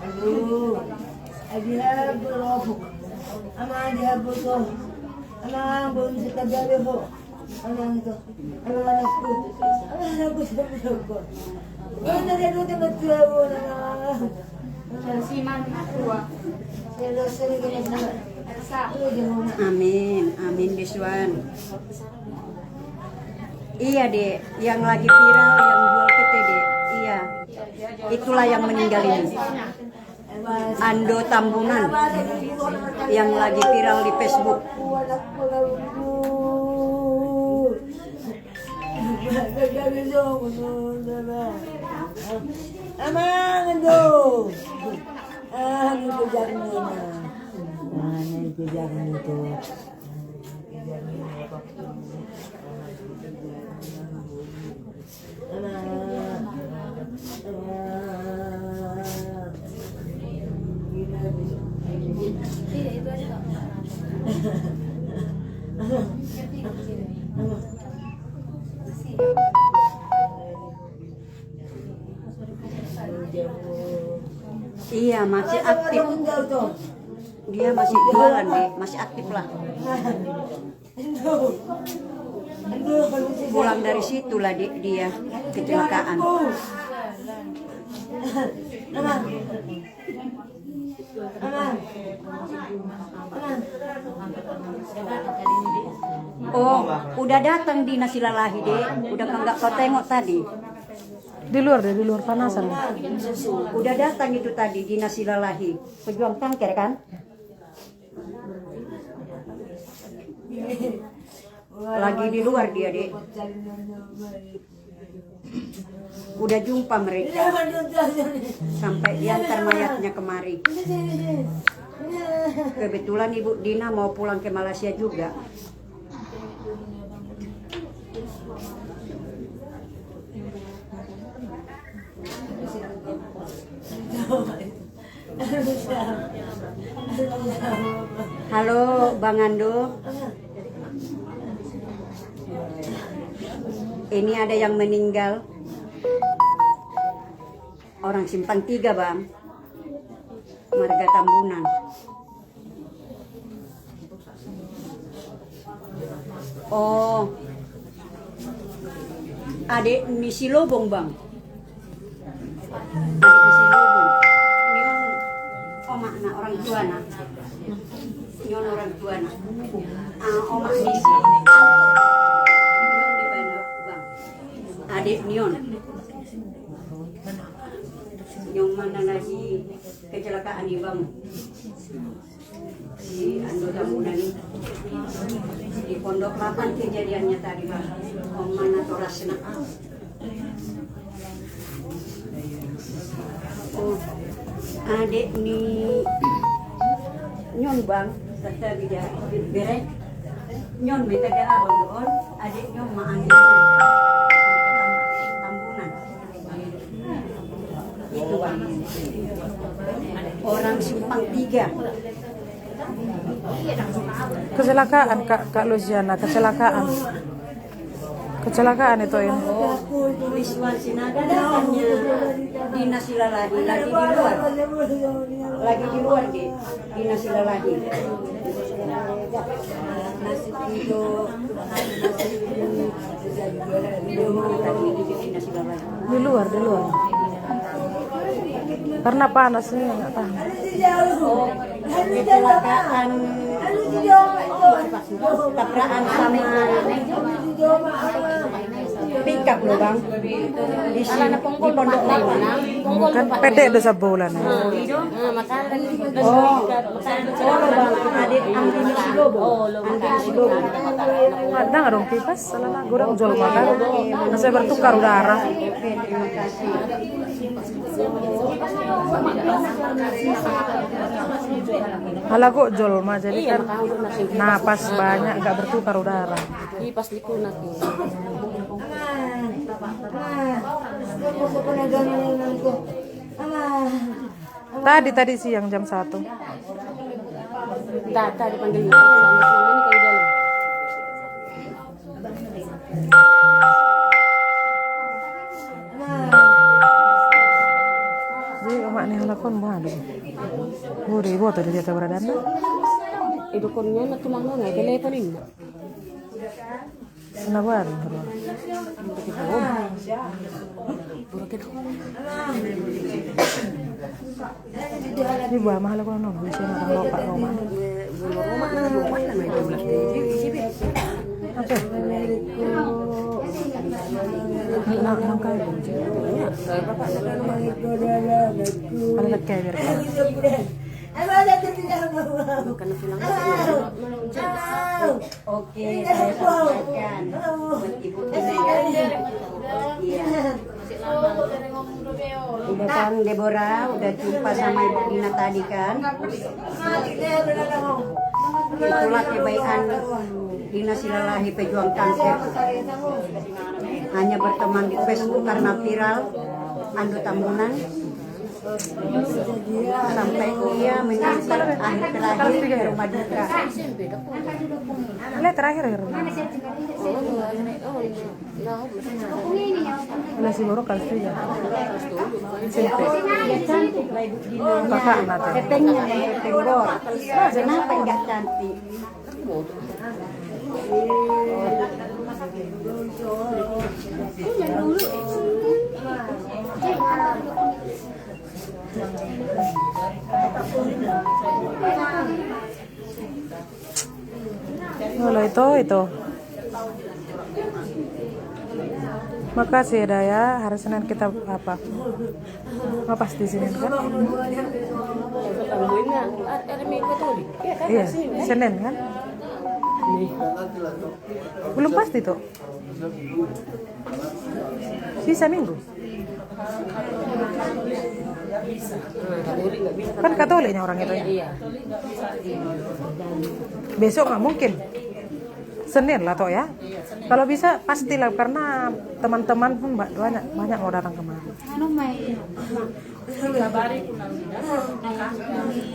B: Aduh, dia berobok. Aman dia butuh. Aman belum sekadar ho. Aman itu. Aman anakku. Aman anakku sudah berobok. Mana dia tu tengah tua anak.
C: Siman tua.
B: Saya sering kena sama.
E: Amin, amin Biswan. Iya dek, yang lagi viral yang jual PT dek. Iya, itulah yang meninggal ini. Ando Tambunan yang lagi viral di Facebook.
B: Amang itu. Itu jangan. Mana itu jangan itu.
E: Iya, masih aktif. Dia masih jualan deh, masih aktif lah. Pulang dari situ lah dia kecelakaan. Oh, udah datang di Nasilalahi deh. Udah enggak kau tengok tadi.
A: Di luar panasan.
E: Udah datang itu tadi di Nasilalahi. Pejuang kanker kan? Lagi di luar dia dek. Udah jumpa mereka. Sampai diantar mayatnya kemari. Kebetulan Ibu Dina mau pulang ke Malaysia juga. Halo Bang Ando. Ini ada yang meninggal. Orang Simpang 3 Bang. Marga Tambunan. Oh. Adik misi Lobong Bang. Adik misi Lobong. Nyon omak na orang tua na. Nyon orang tua na. Omak misi. Nyon di Bandung Bang. Adik Nyon. Yang mana lagi kecelakaan nih Bang? Di Ando Tambunan di Pondok Lapan kejadiannya tadi Bang. Om mana torasna. Oh, adik nih Nyon Bang, kata dia berek. Nyon minta dia abang doon, adik Nyon maan Tambunan. Itu Bang. Orang Simpang 3.
A: Kecelakaan Kak Luciana, kecelakaan itu ini.
E: Wiswan Sinaga datangnya di Nasilalahi lagi di luar di Nasilalahi.
A: Di luar. Karena panas nih nggak tahan.
E: Oh, kecelakaan tabrakan sama pickup loh bang di Pondok Lapan.
A: Kan pede do sa bulan.
E: Oh bang adik Andi Silobo.
A: Ada nggak dong kipas? Salah lah, gurang jual makan. Masih bertukar udara.
E: Oke, terima kasih.
A: Halah kok jual mah jadi kan napas banyak nggak bertukar udara. Tadi siang jam 1.
C: Tata dipanggil ini ke dalam.
A: Jadi emak nih lakon mau ada. Buri buat tuh dia keberadaan.
C: Itu konnya na tumangga ngai teleponin na.
A: Kenapa? Ini buah mahal ko no, bisa na lo pak Roma. Oke. Nak mangkai. Ada kayak berapa?
E: Oke, saya sampaikan. Ibu udah kan Deborah udah jumpa sama Ibu Dina tadi kan. Itulah kebaikan Dinas Silalahi Pejuang Kanker. Hanya berteman di Facebook karena viral Ando Tambunan. Sampai ia mengantar akhir terakhir di rumah duka.
A: Lihat terakhir ya. Lah si Boro kasih ya. Simpe. Kakak nanti.
E: Tetengnya tenggor. Kenapa enggak cantik?
A: Kalau itu. Makasih ya Daya. Hari Senin kita apa? Pas di sini kan? Iya, Senin kan? Belum pasti tuh. Sisa minggu. Kan Katoliknya orang itu ya. Besok nggak mungkin. Senin lah toh ya. Kalau bisa pastilah karena teman-teman pun banyak mau datang kemari.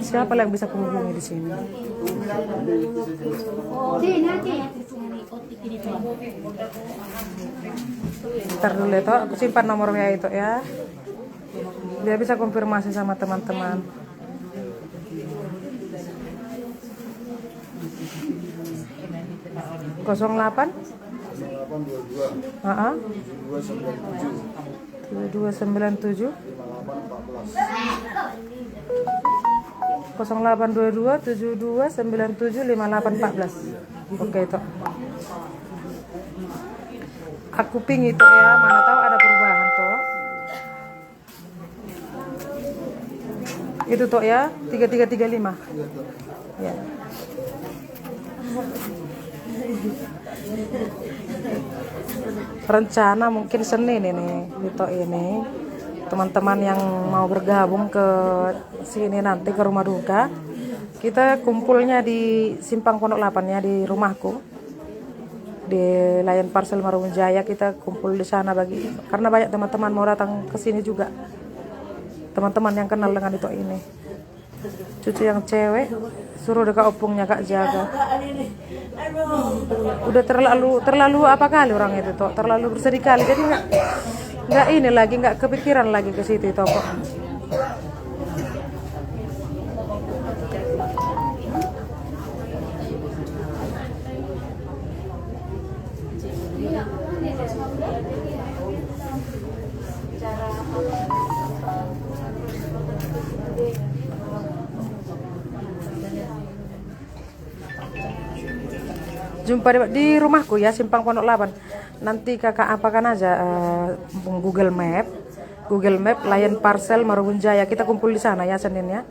A: Siapa yang bisa menghubungi di sini? Ntar dulu itu, aku simpan nomornya itu ya. Dia bisa konfirmasi sama teman-teman. Kosong 8 2297 0822 7297 5814. Oke itu. Aku ping itu ya, mana tahu ada perubahan toh. Itu toh ya, 3335. Ya. Rencana mungkin Senin ini itu ini teman-teman yang mau bergabung ke sini nanti ke rumah duka, kita kumpulnya di Simpang Pondok Lapan ya, di rumahku di Layan Parsel Marunjaya. Kita kumpul di sana karena banyak teman-teman mau datang ke sini juga, teman-teman yang kenal dengan itu ini. Cucu yang cewek suruh dekat opungnya Kak jaga. Udah terlalu apa kali orang itu toh, terlalu bersedih kali, jadi nggak ini lagi, nggak kepikiran lagi ke situ toh kok.
F: Jumpa di rumahku ya, Simpang Pondok Laban. Nanti kakak apakan aja Google Map Lion Parcel Marunjaya. Kita kumpul di sana ya Senin ya.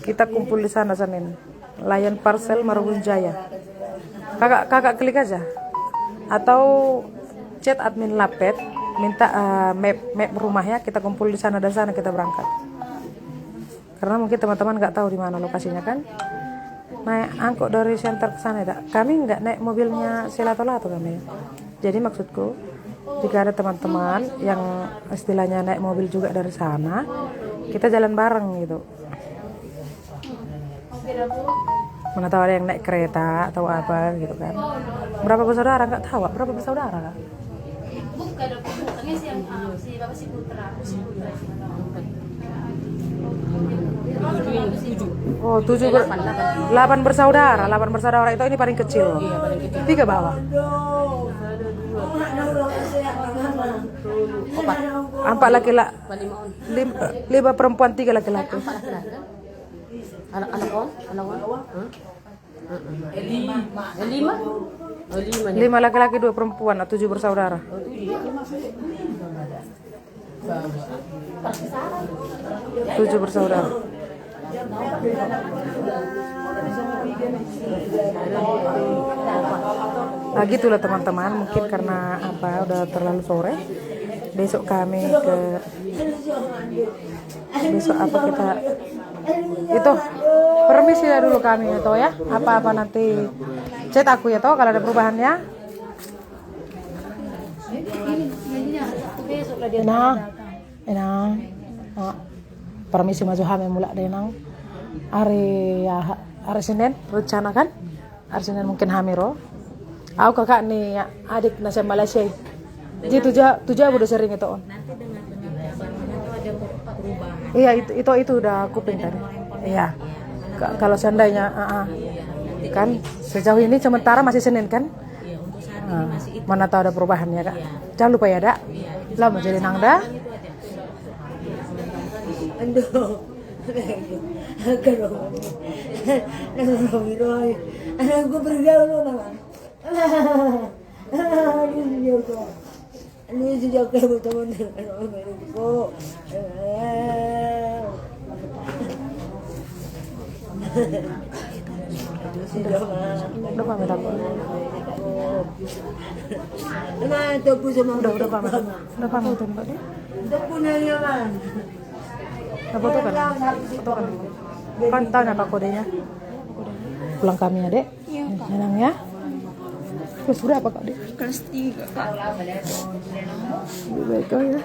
F: Kita kumpul di sana Senin. Lion Parcel Marunjaya. Kakak klik aja. Atau chat admin Lapet minta map rumahnya, kita kumpul di sana, dan sana kita berangkat. Karena mungkin teman-teman nggak tahu di mana lokasinya kan. Naik angkot dari center ke sana ya. Kami nggak naik mobilnya Silato-Lato kami. Jadi maksudku, jika ada teman-teman yang istilahnya naik mobil juga dari sana, kita jalan bareng gitu. Mana tahu ada yang naik kereta atau apa gitu kan. Berapa bersaudara nggak tahu, berapa bersaudara kak? Oh, 8 bersaudara. 8 bersaudara itu ini paling kecil. 3 bawah. 4 laki-laki. 5 perempuan, 3 laki-laki.
C: Anak on?
F: 5 laki-laki, 2 perempuan, 7 bersaudara. 7 bersaudara. Nah gitulah teman-teman, mungkin karena udah terlalu sore. Besok kita itu permisi ya dulu kami itu ya. Apa-apa nanti chat aku ya toh kalau ada perubahannya. Enang. Permisi maju hame mulai denang. Hari Senin rencana kan? Hari Senin mungkin hamiro. Aku kakak nih ya, adik nasi Malaysia. Jadi tujuh udah sering itu on.
G: Nanti dengan atau ada perubahan.
F: Iya itu udah kuping tadi. Iya. Kalau seandainya kan sejauh ini sementara masih Senin kan?
G: Iya, untuk saat ini masih itu.
F: Mana tahu ada perubahan ya kak. Jangan lupa ya dak. Lah mau jadi nangda.
B: Aduh. Anakku bergaul naman. Ano yung sejak kayo teman ko.
F: Udah pamit aku.
B: Ito po sa mga
F: Udah pamit. Udah pamit Mbak dia.
B: Ito po na naman.
F: Foto kan? Kan tahu apa kodenya? Pulang kami ya dek. Senang ya. Kelas berapa kak dek?
C: Kelas 3 kak.
F: Lebih baik kau ya.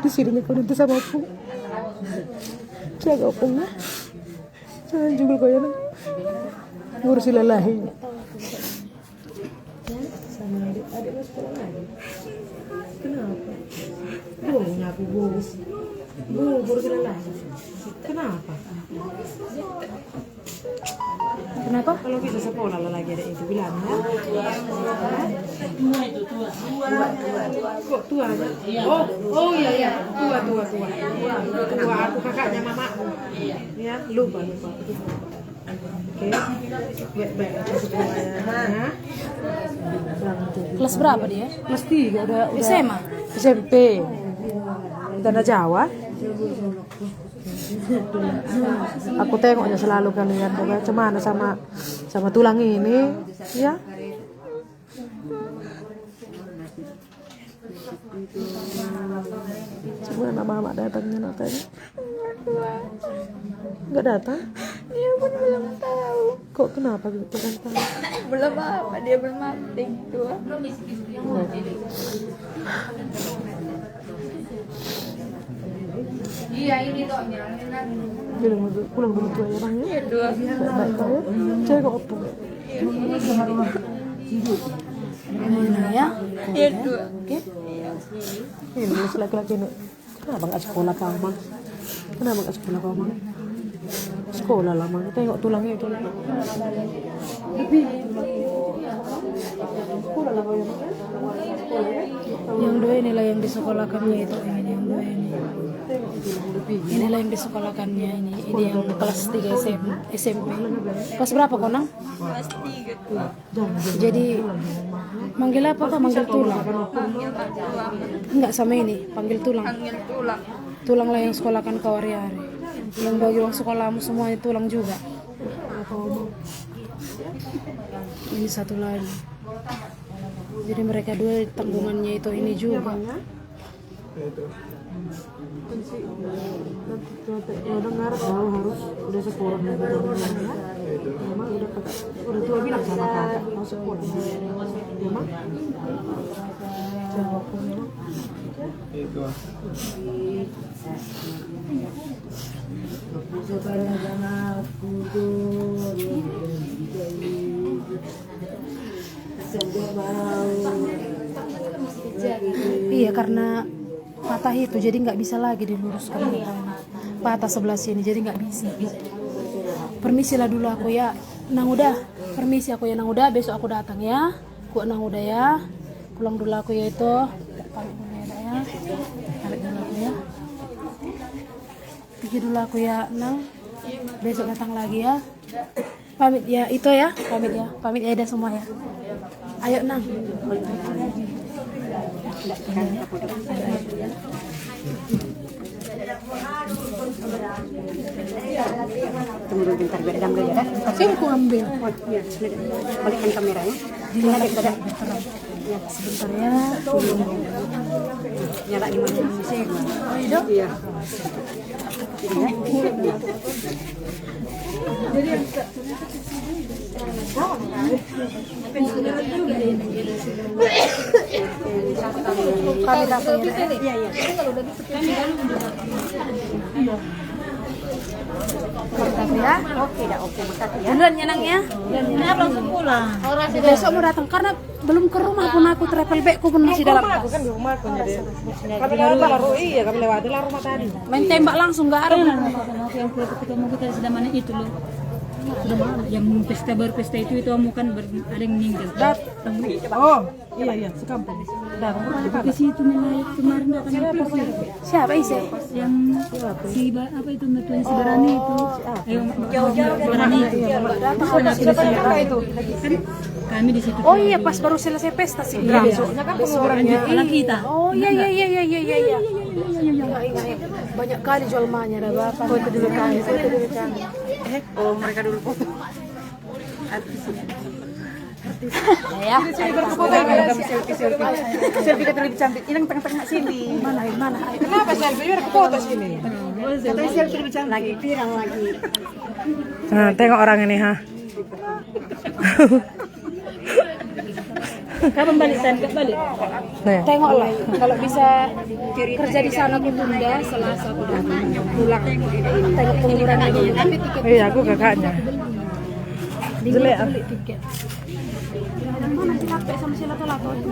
F: Di sini kau nanti sama aku. Jaga aku ya. Jangan juga kau ya. Ngurusin lelahi. Sama adik sekolah lagi. Kenapa? Boleh aku bos. Ngurusin lelahi. Kenapa? Kenapa? Kalau kita sekolah lagi ada itu bilang ya. Kok tua aja? Oh iya. Tua. Tua aku kakaknya mamaku. Ya, lupa. Oke. Baik. Ya.
A: Kelas berapa dia?
F: Kelas 3 udah
A: SMA?
F: SMP. Tanah Jawa. Aku tengoknya selalu kalian pokoknya cemana sama tulang ini ya. Semua mama datangnya natanya. Nggak datang?
C: Dia pun belum tahu.
F: Kok kenapa gitu kan?
C: Belum apa, dia belum aktif tuh.
A: Iya ini toh
F: Pulang dulu tua ya bang ya.
C: Iya, 2.
F: Baik kau ya. Cek kok apa?
A: ya.
C: Iya, 2.
F: Oke. Ini laki-laki ini. Kenapa nggak sekolah kau bang? Kenapa nggak sekolah kau bang? Sekolah lah bang. Tengok tulangnya itu.
A: Yang dua inilah yang disekolahkannya itu, ini yang dua ini. Inilah yang disekolahkannya ini yang kelas 3 SMP. Kelas berapa kau Nang?
E: Kelas 3.
A: Jadi manggil apa kak? Manggil tulang? Enggak sama ini, panggil tulang. Tulang lah yang sekolahkan kau hari-hari. Yang bagi uang sekolahmu semuanya tulang juga. Ini satu lagi. Jadi mereka dua tanggungannya itu ini juga.
F: Udah ngarep harus udah sekolah memang udah tua bilang sama kakak mau sekolah memang
A: Iya karena patah itu jadi nggak bisa lagi diluruskan patah sebelah sini jadi nggak bisa. Permisilah dulu aku ya Nang udah, permisi aku ya Nang udah, besok aku datang ya ku Nang udah ya, pulang dulu aku ya itu pamit dulu ya, pamit dulu aku ya, pergi dulu aku ya Nang, besok datang lagi ya, pamit ya itu ya, pamit ya ada semua ya, ayo Nang.
E: Tunggu dulu bentar, biar dam dulu ya.
A: Sini aku ambil.
E: Balikkan kameranya.
A: Sebentar ya.
E: Nyala di mana sih?
A: Ayo.
E: Iya.
A: Ya.
E: Oke, dah oke, makasih ya.
A: Duluan ya Nang ya.
E: Langsung pulang.
A: Besok mau datang karena belum ke rumah pun aku travel bag pun masih dalam.
F: aku kan di rumahku jadi kami lewat kami lewati lah rumah tadi
A: Main tembak langsung nggak ada.
G: Yang ketika mau kita sudah mana itu loh. Sudah mana? Yang pesta baru pesta itu kamu kan ada yang meninggal.
F: oh iya sekampung
G: Ke situ menaik kemarin datang ke
A: Siapa isi?
G: yang si apa itu mertuanya si Barani itu. Jauh-jauh Barani itu.
F: itu
G: Kan kami di situ.
A: Oh iya pas baru selesai pesta sih.
F: besoknya kan penguburannya
G: Anak kita.
A: Oh iya. Ingat. Banyak kali jual mahnya dah bapak. Foto dulu kami.
F: oh mereka dulu foto
A: Ya.
F: selfie kita lebih cantik ini yang tengah-tengah sini
A: Mana?
F: kenapa selfie biar ke foto sini
E: Katanya selfie lebih cantik. Lagi pirang lagi.
F: nah tengok orang ini ha
G: Kapan balik Tan? Balik.
A: Tengoklah kalau bisa kerja di sana aku tunda Selasa aku datang pulang. Tengok penguburan lagi. Tapi tiket
F: iya aku kakaknya jelek
A: beli tiket. Mana capek sama si lato-lato itu.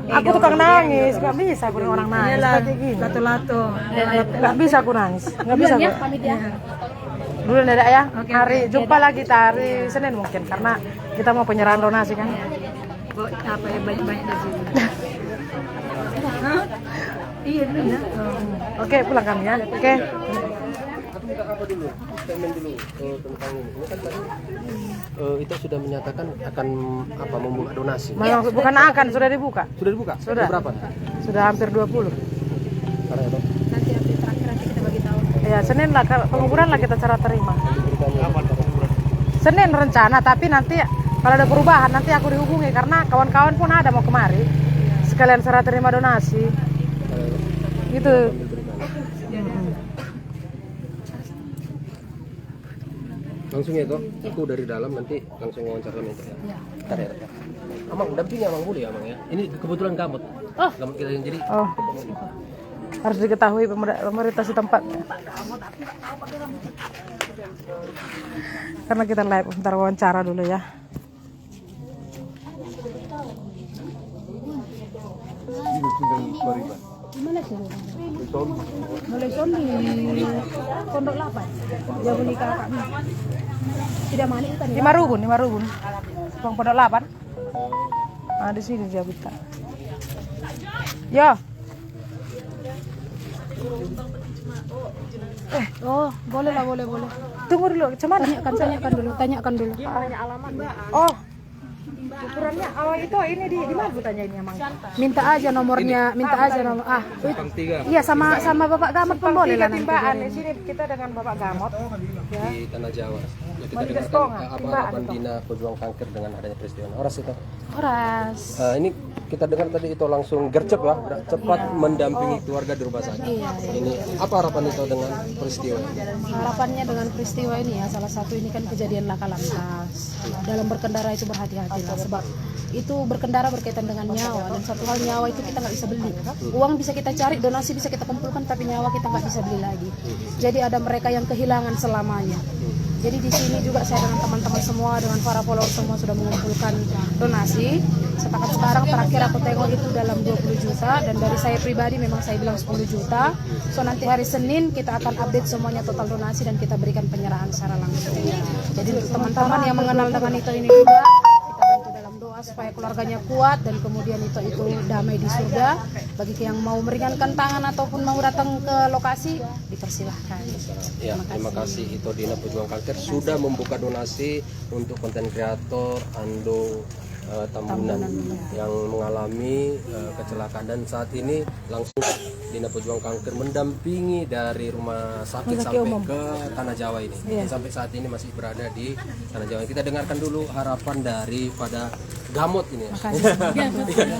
F: aku tukang nangis nggak bisa aku dengan orang nangis seperti gini
G: Lato-lato.
F: nggak bisa aku nangis nggak bisa
A: Ya,
F: aku
A: pamit ya.
F: dulu dadah ya hari jumpa lagi kita hari Senin mungkin karena kita mau penyerahan donasi kan
G: Apa ya banyak-banyak dari sini.
F: iya dulu ya oke pulang kami ya oke
H: apa dulu statement dulu tentang ini kan tadi itu sudah menyatakan akan apa membuka donasi.
F: bukan akan sudah dibuka
H: Sudah dibuka?
F: Sudah.
H: Berapa?
F: sudah hampir 20
H: Karena itu
A: Nanti terakhir kita bagi tahu.
F: ya Senin lah penguburan lah kita cara terima
H: kapan penguburan?
F: Senin rencana tapi nanti kalau ada perubahan nanti aku dihubungi karena kawan-kawan pun ada mau kemari sekalian serah terima donasi gitu.
H: Langsung ya toh, aku dari dalam nanti langsung wawancara itu ya. Bentar ya. Amang dampingi Amang boleh ya Amang ya. Ini kebetulan gamut. Gamut kita yang jadi.
F: Oh harus diketahui pemerintah setempat karena kita live bentar wawancara dulu ya.
C: Mana sih? Mulai son di Pondok 8. Jauh di kakaknya. Tidak manik kan?
F: 5.000. Bang Pondok 8. Ah, di sini dia buka. Yo.
C: Oh, boleh lah, boleh.
F: Tunggu dulu, cuman
C: Tanyakan dulu.
F: oh. Ukurannya itu ini di mana Bu tanya ini Mang?
C: Minta aja nomornya, Iya sama Bapak Gamat pun boleh lah nanti.
F: Timbaan di sini kita dengan Bapak Gamot
H: di Tanah Jawa. Ya, kita
F: Mari
H: dengarkan
F: Kestonga,
H: apa
F: timbaan
H: harapan
F: itu.
H: Dina pejuang kanker dengan adanya peristiwa Oras itu.
C: Horas.
H: Ini kita dengar tadi itu langsung gercep ya, cepat mendampingi keluarga di rumah sakit. Ini apa harapan itu dengan peristiwa ini?
C: Harapannya dengan peristiwa ini ya, salah satu ini kan kejadian laka lantas. Dalam berkendara itu berhati-hatilah, sebab itu berkendara berkaitan dengan nyawa, dan satu hal nyawa itu kita nggak bisa beli. Uang bisa kita cari, donasi bisa kita kumpulkan, tapi nyawa kita nggak bisa beli lagi. Jadi ada mereka yang kehilangan selamanya. Jadi di sini juga saya dengan teman-teman semua, dengan para follower semua sudah mengumpulkan donasi. Setakat sekarang terakhir aku tengok itu dalam 20 juta, dan dari saya pribadi memang saya bilang 10 juta. So nanti hari Senin kita akan update semuanya total donasi dan kita berikan penyerahan secara langsung. Jadi untuk teman-teman yang mengenal dengan itu ini juga, kita bantu dalam doa supaya keluarganya kuat dan kemudian itu damai di surga. Bagi yang mau meringankan tangan ataupun mau datang ke lokasi, dipersilahkan.
H: Ya, terima kasih itu Dina Pejuang Kanker sudah membuka donasi untuk konten kreator Ando Tambunan yang mengalami kecelakaan, dan saat ini langsung Dina Pejuang Kanker mendampingi dari rumah sakit sampai ke Tanah Jawa ini. Sampai saat ini masih berada di Tanah Jawa. Kita dengarkan dulu harapan daripada Gamot ini.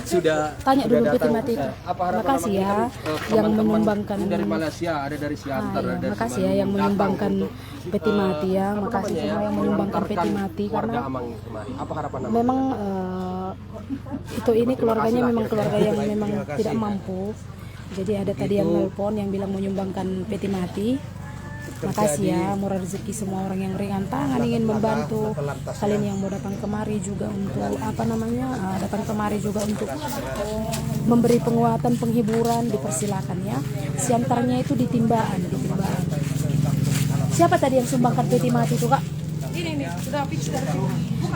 H: sudah
C: Tanya dulu
H: datang.
C: Peti Mati itu.
H: Apa harapan
C: Makasih ya
H: teman-teman
C: yang menyumbangkan.
H: dari Malaysia, ada dari Siantar, ada dari
C: Makasih ya yang menyumbangkan Peti Mati ya. Makasih semua yang menyumbangkan Peti Mati,
H: warga
C: karena
H: Amang kemarin. Apa harapan Amang?
C: memang itu ini keluarganya memang keluarga yang memang tidak mampu. Jadi ada tadi yang nelpon yang bilang menyumbangkan Peti Mati. Makasih ya, murah rezeki semua orang yang ringan tangan ingin membantu. Kalian yang mau datang kemari juga untuk datang kemari juga untuk memberi penguatan, penghiburan, dipersilakan ya. Siantarnya itu di Timbaan. Siapa tadi yang sumbangkan Peti Mati itu Kak?
F: ini sudah fix dari sini.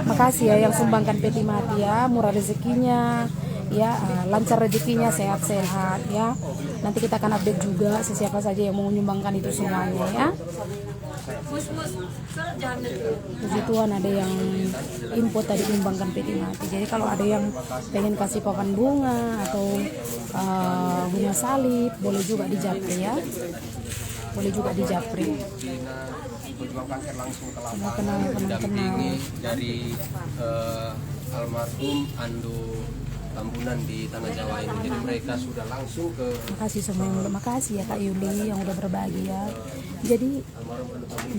C: Makasih ya yang sumbangkan Peti Mati ya, murah rezekinya ya, lancar rezekinya, sehat-sehat ya. Nanti kita akan update juga siapa saja yang mau menyumbangkan itu semuanya ya. Puji Tuhan ada yang info tadi menyumbangkan Peti Mati. Jadi kalau ada yang pengen kasih papan bunga atau bunga salib, boleh juga di Japri ya. Boleh juga di Japri.
H: Pejuang Kanker langsung ke lapangan
C: Kenal.
H: mendampingi dari almarhum Ando Tambunan di Tanah Jawa ini. Jadi mereka sudah langsung ke
C: Makasih semua yang makasih ya Kak Yuli yang udah berbagi ya. Jadi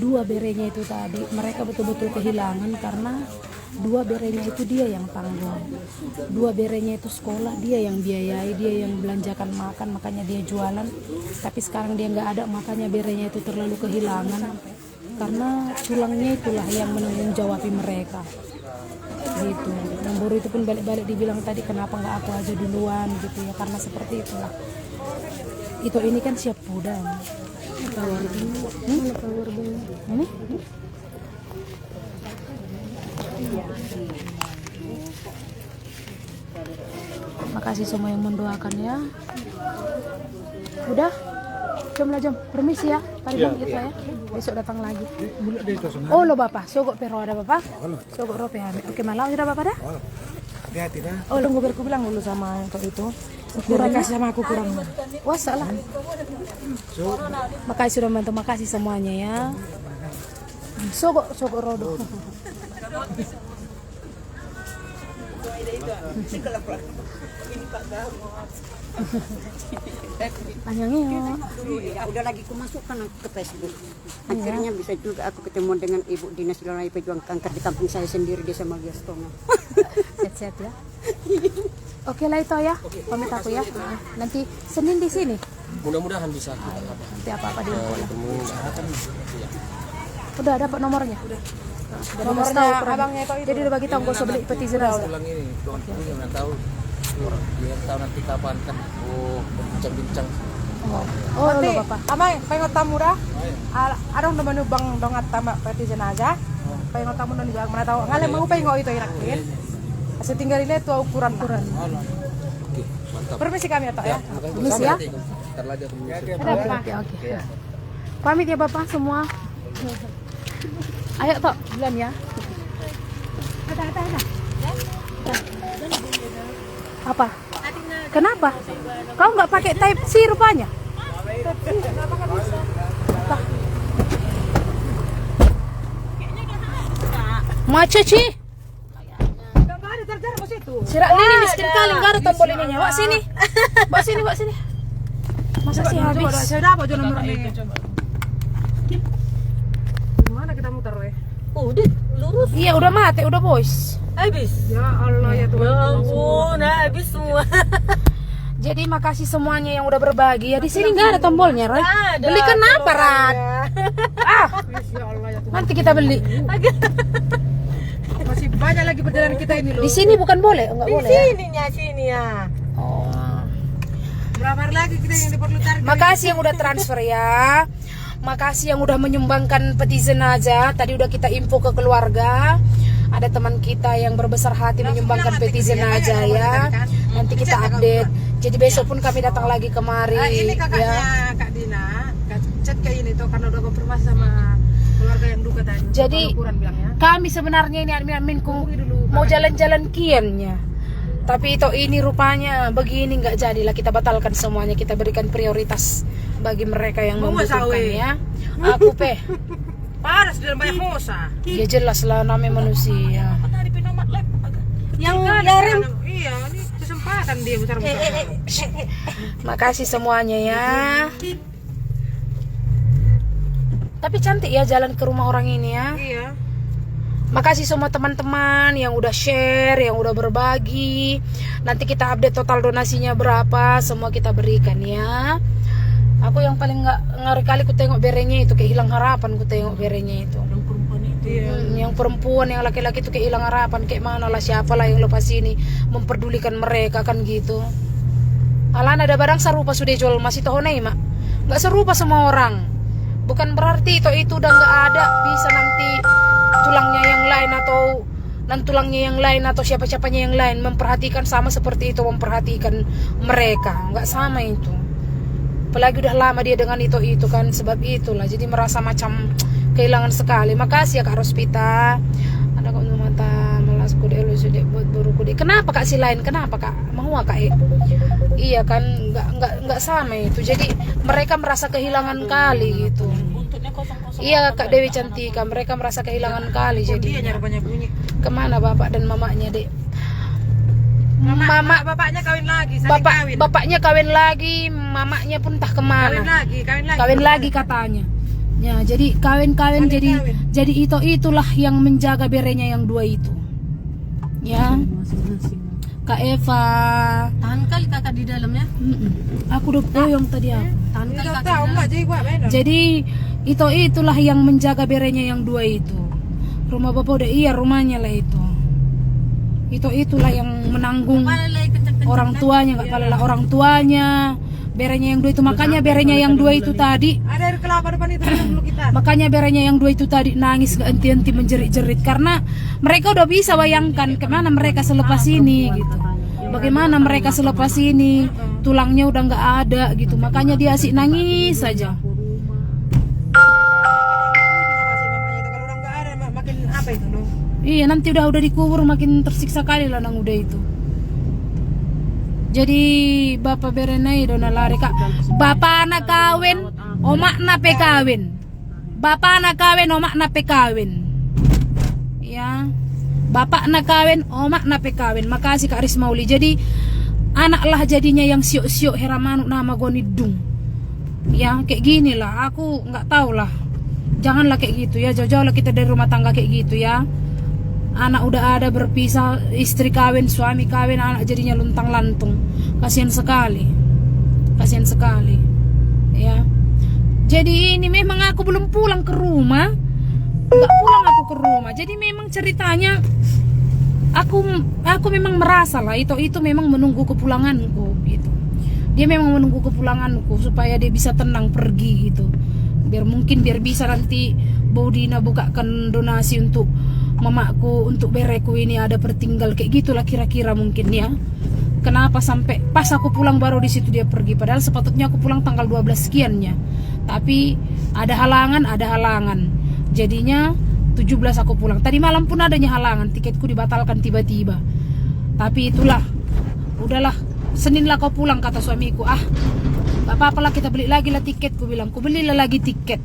C: dua berenya itu tadi mereka betul-betul kehilangan karena dua berenya itu dia yang tanggung. Dua berenya itu sekolah dia yang biayai, dia yang belanjakan makan, makanya dia jualan. Tapi sekarang dia nggak ada, makanya berenya itu terlalu kehilangan. Karena tulangnya itulah yang menanggung jawabi mereka. Gitu. Yang baru itu pun balik-balik dibilang tadi kenapa nggak aku aja duluan gitu ya, karena seperti itulah. Itu ini kan siap pudang. Ini? Makasih semua yang mendoakan ya. Udah? Jom. Permisi ya. Pak Ridwan gitu ya. Besok datang lagi. Oh lo Bapak, sogok pero ada Bapak? Sogok rope ya. Oke, malam sudah Bapak dah?
F: Hati-hati dah.
C: Oh,
F: Tunggu biar aku bilang dulu sama yang itu. Kurang kasih sama aku kurang.
C: wah salah. Makasih sudah bantu, makasih semuanya ya. Sogok rodo. Panjangnya.
E: Udah lagi kumasukkan aku ke Facebook. Akhirnya bisa juga aku ketemu dengan Ibu Dinas Silalahi Pejuang Kanker di kampung saya sendiri, Desa Magiastonga.
C: Sehat-sehat ya. Oke lah itu ya. Pamit aku ya. Nanti Senin di sini.
H: mudah-mudahan bisa.
C: Nanti apa-apa di info ya.
H: Iya.
C: Udah dapat nomornya. Udah
F: Nomornya abangnya itu.
C: Jadi udah bagi tahu gak usah beli peti zero.
D: Ulang ini, doang nggak tahu.
I: Biar tahu nanti kapan kan berbincang-bincang.
C: Oh, lo Bapak.
F: Amay, pengot tamu dah. Adong naman bang dongat tama pati jenazah. Pengot tamu nan juga mana tahu. Ngale mau pengot itu irakin. Asa tinggal ini tuh ukuran.
I: Oke, mantap.
F: Permisi kami atau ya.
C: Permisi ya.
I: Ntar lagi aku menyusul.
C: Oke. Pamit ya Bapak semua. Ayo Tok, duluan ya. Ada. Apa? Kenapa? Kau nggak pakai Type C rupanya? Macet sih. Sirak ini miskin kali nggak ada tombol ininya. Bawa sini. Bawa sini. Masa sih habis?
F: Saya dapat jo nomor ini. Gimana kita muter weh?
B: Udah lurus
C: Iya udah mati, udah boys.
B: habis.
F: Ya Allah ya Tuhan.
B: Ya ampun, habis semua.
C: Jadi makasih semuanya yang udah berbagi ya. Di sini nggak ada tombolnya, Ran.
B: Ada,
C: Beli kenapa, Ran? Ah,
F: Ya Allah ya Tuhan.
C: nanti kita beli.
F: Masih banyak lagi perjalanan kita ini loh.
C: Di sini bukan boleh, enggak boleh. Ya?
B: Sini ya.
C: Oh.
F: Berapa hari lagi kita yang perlu cari?
C: Makasih yang udah transfer ya. Makasih yang udah menyumbangkan peti jenazah. Tadi udah kita info ke keluarga. Ada teman kita yang berbesar hati menyumbangkan peti jenazah ya. Nanti kita update. Jadi besok pun kami datang lagi kemari.
F: Ini kakaknya
C: ya.
F: Kak Dina. Chat kayak ini tuh karena udah konfirmasi sama keluarga yang duka tadi.
C: Jadi
F: Ukuran bilangnya.
C: kami sebenarnya ini admin-adminku mau jalan-jalan kiannya. Tapi itu ini rupanya begini nggak jadilah, kita batalkan semuanya, kita berikan prioritas bagi mereka yang membutuhkan ya. Aku
F: Panas di dalam banyak mosa.
C: ya jelas lah namanya manusia.
B: Yang rem.
F: Iya, ini kesempatan dia besar-besar.
C: Makasih semuanya ya. Tapi cantik ya jalan ke rumah orang ini ya.
F: Iya.
C: Makasih semua teman-teman yang udah share, yang udah berbagi. Nanti kita update total donasinya berapa, semua kita berikan ya. Aku yang paling ngeri kali ku tengok berenya itu, kayak hilang harapan ku tengok berenya itu. Yang perempuan, yang laki-laki itu kayak hilang harapan, kayak mana lah, siapalah yang lepas ini memperdulikan mereka kan gitu. Alan ada barang serupa sudah jual masih tahu nih mak, nggak serupa semua orang. Bukan berarti itu udah nggak ada, bisa nanti tulangnya yang lain atau siapa-siapanya yang lain memperhatikan sama seperti itu memperhatikan mereka, nggak sama itu. Apalagi udah lama dia dengan itu kan, sebab itulah jadi merasa macam kehilangan sekali. Makasih ya Kak Rospita. Ada kok mata malas kude lu sudah buat buru kude. Kenapa Kak si lain? Kenapa Kak? Mau Kak? Iya kan, nggak sama itu. Jadi mereka merasa kehilangan kali gitu. Iya Kak Dewi Cantika, mereka merasa kehilangan kali. Jadi kemana bapak dan mamanya dek?
F: Bapaknya kawin lagi,
C: bapaknya kawin lagi, mamanya pun entah kemana. Kawin lagi katanya. Ya, jadi kawin jadi itulah yang menjaga berenya yang dua itu. Ya. Kak Eva.
B: Tahan kali kakak di dalamnya.
C: Aku udah boyong tadi aku.
B: Tahan kali kakak.
C: Jadi itulah yang menjaga berenya yang dua itu. Rumah bapak udah rumahnya lah itu. Itulah yang menanggung orang tuanya, nggak kalah orang tuanya. Berenya yang dua itu, makanya berenya yang dua itu tadi.
F: Ada air kelapa depan itu dulu kita.
C: Makanya berenya yang dua itu tadi nangis gak henti-henti menjerit-jerit karena mereka udah bisa bayangkan kemana mereka selepas ini gitu. Bagaimana mereka selepas ini tulangnya udah nggak ada gitu. Makanya dia asik nangis saja. Iya, nanti udah dikubur makin tersiksa kali lah nang udah itu. Jadi bapak berenai dona lari Kak. Bapak anak kawin, omak nape kawin. Bapak anak kawin, omak nape kawin. Ya. Bapak anak kawin, omak nape kawin. Makasih Kak Rismauli. Jadi anaklah jadinya yang siok-siok heramanuk nama gonidung. Ya, kayak gini lah. Aku nggak tahu lah. Janganlah kayak gitu ya. Jauh-jauh lah kita dari rumah tangga kayak gitu ya. Anak udah ada berpisah, istri kawin, suami kawin, anak jadinya luntang-lantung. Kasihan sekali. Ya. Jadi ini memang aku belum pulang ke rumah. Nggak pulang aku ke rumah. Jadi memang ceritanya
A: aku memang merasa lah itu memang menunggu kepulanganku gitu. Dia memang menunggu kepulanganku supaya dia bisa tenang pergi gitu. Biar bisa nanti Bodina bukakan donasi untuk mamaku, untuk bereku ini ada pertinggal kayak gitulah kira-kira mungkin ya. Kenapa sampai pas aku pulang baru di situ dia pergi, padahal sepatutnya aku pulang tanggal 12 sekiannya. Tapi ada halangan. Jadinya 17 aku pulang. Tadi malam pun adanya halangan, tiketku dibatalkan tiba-tiba. Tapi itulah, udahlah, Senin lah kau pulang kata suamiku. Gak apa-apa lah kita beli lagi lah tiket, ku bilang. Ku belilah lagi tiket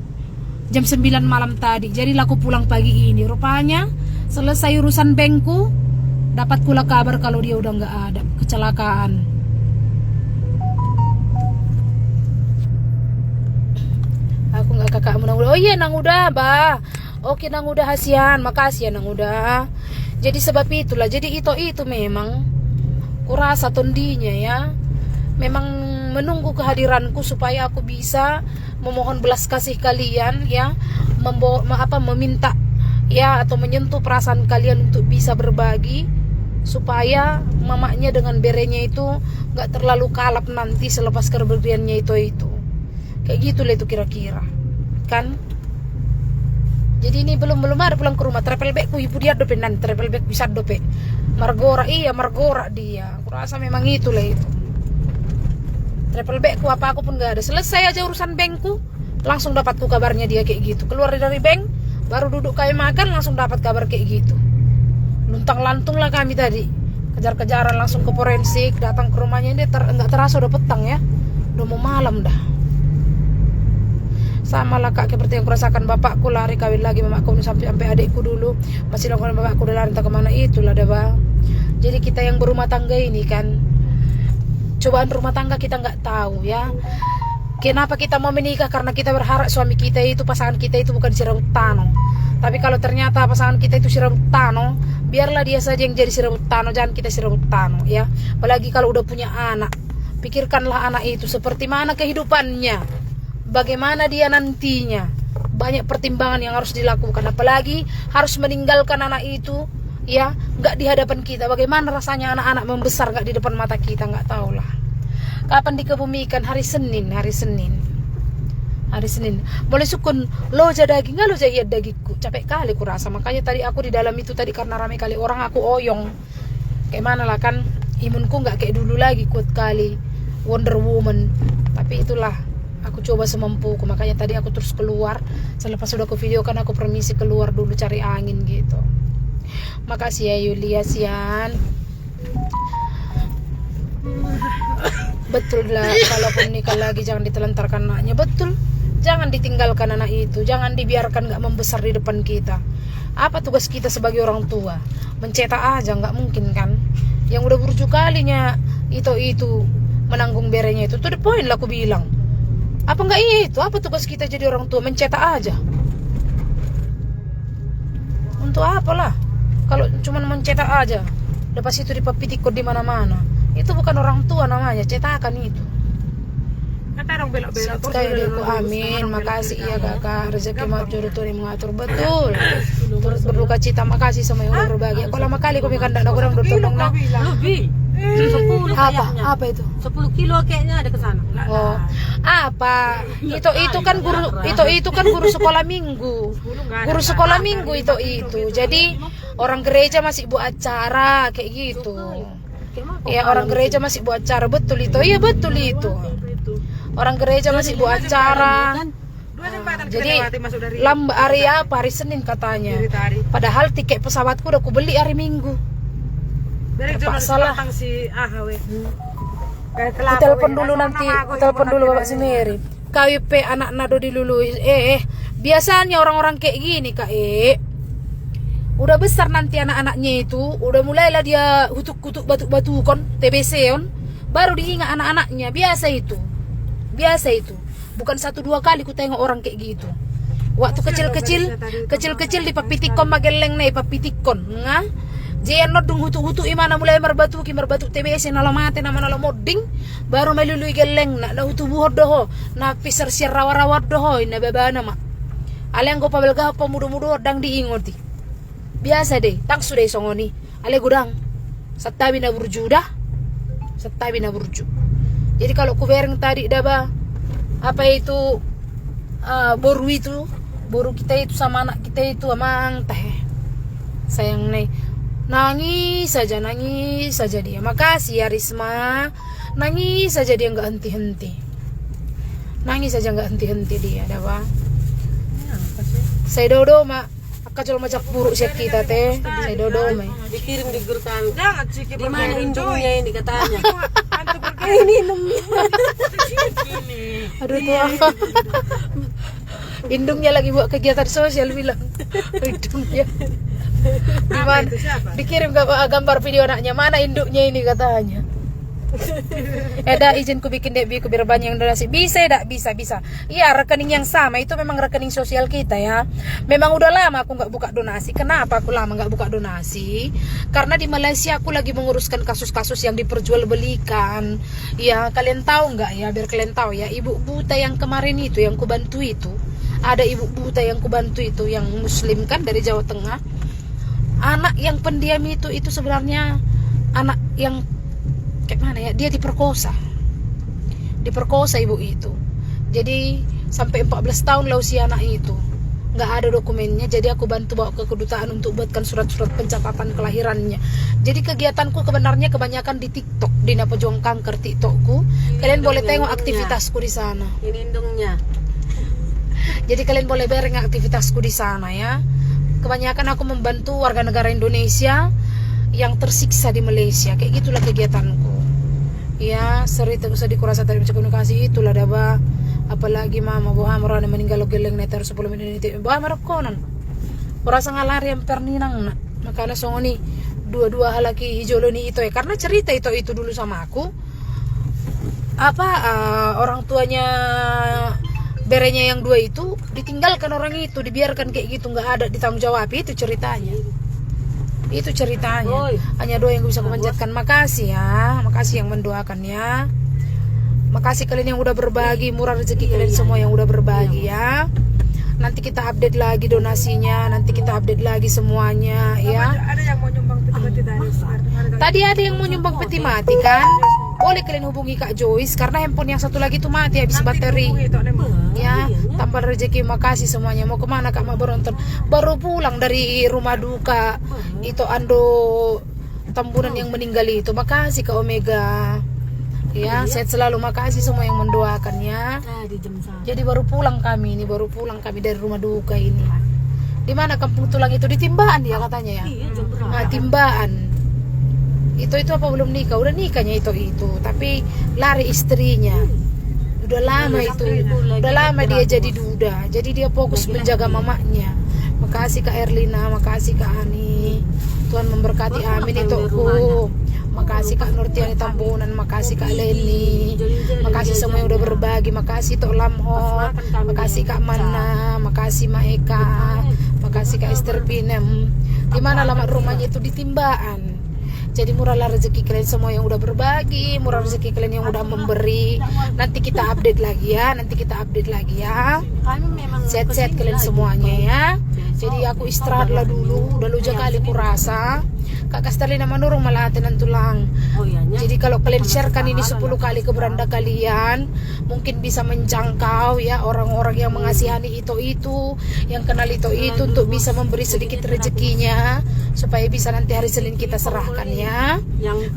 A: jam 9 malam tadi. Jadilah aku pulang pagi ini. Rupanya selesai urusan bankku, dapat pula kabar kalau dia udah nggak ada, kecelakaan. Aku nggak kakakmu nang udah. Oh iya nang udah, bah. Oke nang udah hasian, makasih ya nang udah. Jadi sebab itulah, jadi itu memang kurasa tondinya ya. Memang menunggu kehadiranku supaya aku bisa memohon belas kasih kalian ya, meminta ya atau menyentuh perasaan kalian untuk bisa berbagi supaya mamanya dengan berenya itu nggak terlalu kalap nanti selepas kepergiannya itu. Kayak gitu lah itu kira-kira kan. Jadi ini belum ada pulang ke rumah. Travel bagku ibu dia dope nanti travel bag bisa dope. Margora dia. Aku rasa memang itulah itu. Travel bagku apa aku pun gak ada. Selesai aja urusan bankku, langsung dapatku kabarnya dia kayak gitu. Keluar dari bank, baru duduk kayak makan langsung dapat kabar kayak gitu. Luntang lantung lah kami tadi. Kejar-kejaran langsung ke forensik, datang ke rumahnya ini nggak terasa udah petang ya. Udah mau malam dah. Sama lah kak seperti yang kurasakan bapakku lari kawin lagi mamaku sampai adikku dulu masih lakukan bapakku udah lari entah kemana itulah dah bang. Jadi kita yang berumah tangga ini kan cobaan rumah tangga kita nggak tahu ya. Kenapa kita mau menikah karena kita berharap suami kita itu pasangan kita itu bukan sirabut tano. Tapi kalau ternyata pasangan kita itu sirabut tano, biarlah dia saja yang jadi sirabut tano, jangan kita sirabut tano ya. Apalagi kalau udah punya anak, pikirkanlah anak itu seperti mana kehidupannya. Bagaimana dia nantinya, banyak pertimbangan yang harus dilakukan, apalagi harus meninggalkan anak itu ya, nggak di hadapan kita. Bagaimana rasanya anak-anak membesar nggak di depan mata kita, nggak tahu lah. Kapan dikebumikan? Hari Senin. Boleh sukun loja daging, nggak loja iya dagingku, capek kali kurasa. Makanya tadi aku di dalam itu tadi karena ramai kali orang aku oyong. Kayak mana lah kan, imunku nggak kayak dulu lagi kuat kali, Wonder Woman. Tapi itulah. Aku coba semampuku, makanya tadi aku terus keluar. Selepas sudah aku video kan aku permisi keluar dulu cari angin gitu. Makasih ya Yulia Sian. Betul lah, kalaupun nikah lagi jangan ditelantarkan anaknya. Betul, jangan ditinggalkan anak itu. Jangan dibiarkan gak membesar di depan kita. Apa tugas kita sebagai orang tua? Mencetak aja gak mungkin kan. Yang udah burju kalinya itu menanggung berenya itu. To the point lah aku bilang. Apa enggak iya itu? Apa tugas kita jadi orang tua? Mencetak aja. Untuk apalah? Kalau cuma mencetak aja, lepas itu dipapitikot di mana-mana. Itu bukan orang tua namanya, cetakan itu. Amin, makasih ya kakak. Rezeki maaf jodoh Tuhan yang mengatur betul. Turut berduka cita, makasih sama yang udah berbagi. Aku lama kali kau mikir ndak kurang bertolong nak.
B: Lebih. 10
A: Apa itu?
B: 10 kilo kayaknya ada ke sana.
A: Oh, apa? Itu kan guru sekolah minggu. Guru sekolah minggu itu. Jadi orang gereja masih buat acara kayak gitu. Ya orang gereja masih buat acara, betul itu. Iya betul itu. Orang gereja masih buat acara. Jadi lambat hari Senin katanya. Padahal tiket pesawatku udah aku beli hari Minggu. Terpaksa lah. Telepon dulu nanti, telepon dulu Bapak si Mary. KWP anak nado dilului. Biasanya orang-orang kayak gini kak. Udah besar nanti anak-anaknya itu, udah mulailah dia hutuk-hutuk batu-batu kon, TBC on, baru diingat anak-anaknya. Biasa itu. Bukan 1-2 kali ku tengok orang kayak gitu. Waktu kecil-kecil di papitikon mageleng nih papitikon, nga. Jangan nodung hutu-hutu imana mulai merbatu TBC nala mate nama nala moding baru melului geleng na hutu buhod doho na pisar siar rawar doho na bebana ma aleng go pabel ga pemudu-mudu dang diingoti biasa deh tang sudah songoni ale gudang sattabi na burju dah, sattabi na burju. Jadi kalau kubereng tadi daba apa itu boru kita itu sama anak kita itu amang teh sayang nih, nangis saja dia. Makasih ya Risma, nangis saja dia nggak henti-henti, nangis saja nggak henti-henti dia, ada bang. Saya dodo mak, akak cuma macam buruk siap kita teh, saya dodo mak.
E: Dikirim di grup kan. Di mana indungnya ini katanya? Ini indungnya.
A: Aduh tuh apa? Indungnya lagi buat kegiatan sosial bilang. Indungnya. Gimana? Dikirim gambar video anaknya, mana induknya ini katanya. Eda izin ku bikin Debbie ku biar banyak yang donasi. Bisa dak? Bisa. Iya, rekening yang sama itu memang rekening sosial kita ya. Memang udah lama aku nggak buka donasi. Kenapa aku lama nggak buka donasi? Karena di Malaysia aku lagi menguruskan kasus-kasus yang diperjualbelikan. Ya, kalian tahu nggak ya? Biar kalian tahu ya, ibu buta yang kemarin itu yang ku bantu itu. Ada ibu buta yang ku bantu itu yang muslim kan dari Jawa Tengah. Anak yang pendiam itu sebenarnya anak yang kayak mana ya, dia diperkosa ibu itu. Jadi sampai 14 tahun lah usia anak itu, nggak ada dokumennya. Jadi aku bantu bawa ke kedutaan untuk buatkan surat-surat pencatatan kelahirannya. Jadi kegiatanku sebenarnya kebanyakan di TikTok, Dina Pejuang Kanker TikTokku. Kalian boleh tengok aktivitasku di sana.
E: Ini indungnya.
A: Jadi kalian boleh bareng aktivitasku di sana ya. Kebanyakan aku membantu warga negara Indonesia yang tersiksa di Malaysia. Kayak gitulah kegiatanku. Ya, seri sedih kurasa tadi komunikasi itulah daba. Apalagi mama buah marah meninggal geleng neter 10 menit buah marah konon. Kurasa ngalari yang perninang nak. Makanya songoni dua halaki hijau ni itu ya. Karena cerita itu dulu sama aku. Orang tuanya berenya yang dua itu ditinggalkan orang itu, dibiarkan kayak gitu, nggak ada ditanggung jawab. Itu ceritanya. Hanya doa yang bisa kupanjatkan. Makasih ya, makasih yang mendoakan ya. Makasih kalian yang udah berbagi, murah rezeki kalian semua yang udah berbagi ya. Nanti kita update lagi donasinya, nanti kita update lagi semuanya ya.
F: Ada yang mau nyumbang peti mati tadi.
A: Tadi ada yang mau nyumbang peti mati kan? Boleh kalian hubungi Kak Joyce karena handphone yang satu lagi tuh mati habis baterai. Ya, tambah rezeki. Makasih semuanya. Mau kemana Kak? Mau beronton. Baru pulang dari rumah duka itu Ando Tambunan yang meninggal itu. Makasih Kak Omega. Ya, sehat selalu. Makasih semua yang mendoakan ya. Jadi baru pulang kami dari rumah duka ini. Di mana kampung tulang itu? Di Timbaan dia katanya ya. Nah, Timbaan. Itu apa belum nikah? Udah nikahnya itu. Tapi lari istrinya. Udah lama itu. Udah lama dia jadi duda. Jadi dia fokus menjaga mamanya. Makasih Kak Erlina, makasih Kak Ani. Tuhan memberkati, amin itu aku. Makasih Kak Nurtiani Tambunan, makasih Kak Leni. Makasih semua yang udah berbagi. Makasih Tok Lamhot. Makasih Kak Mana, makasih Maeka. Makasih Kak Esther Pinem. Di mana alamat rumahnya itu? Di Timbaan. Jadi murahlah rezeki kalian semua yang udah berbagi, murah rezeki kalian yang udah memberi. Nanti kita update lagi ya. Sehat-sehat kalian semuanya ya. Jadi aku istirahatlah dulu, udah luja kali kurasa. Kak Kastalina manurung malahatinan tulang. Jadi kalau kalian sharekan ini 10 kali ke beranda kalian, mungkin bisa menjangkau ya orang-orang yang mengasihani itu, yang kenal itu untuk bisa memberi sedikit rezekinya supaya bisa nanti hari Senin kita serahkan ya.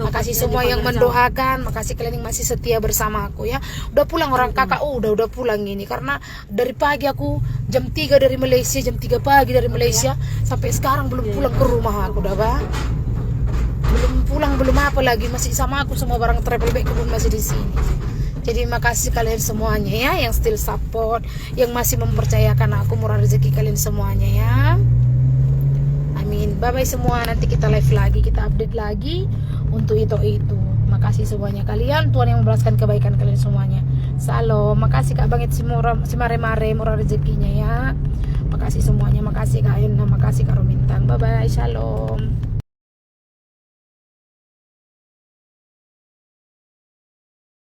A: Makasih semua yang mendoakan, makasih kalian yang masih setia bersama aku ya. Udah pulang orang kakak, udah pulang ini karena dari pagi aku jam 3 dari Malaysia, jam 3 pagi dari Malaysia sampai sekarang belum pulang ke rumah aku dah bah. Belum pulang, belum apa lagi, masih sama aku, semua barang travel bag pun masih di sini. Jadi makasih kalian semuanya ya yang still support, yang masih mempercayakan aku, murah rezeki kalian semuanya ya. Amin. Bye bye semua, nanti kita live lagi, kita update lagi untuk itu. Makasih semuanya kalian, Tuhan yang membalaskan kebaikan kalian semuanya. Salam. Makasih Kak Bangit si mare-mare murah rezekinya ya. Makasih semuanya, makasih Kak Aina, makasih Kak Romintang. Bye bye, shalom.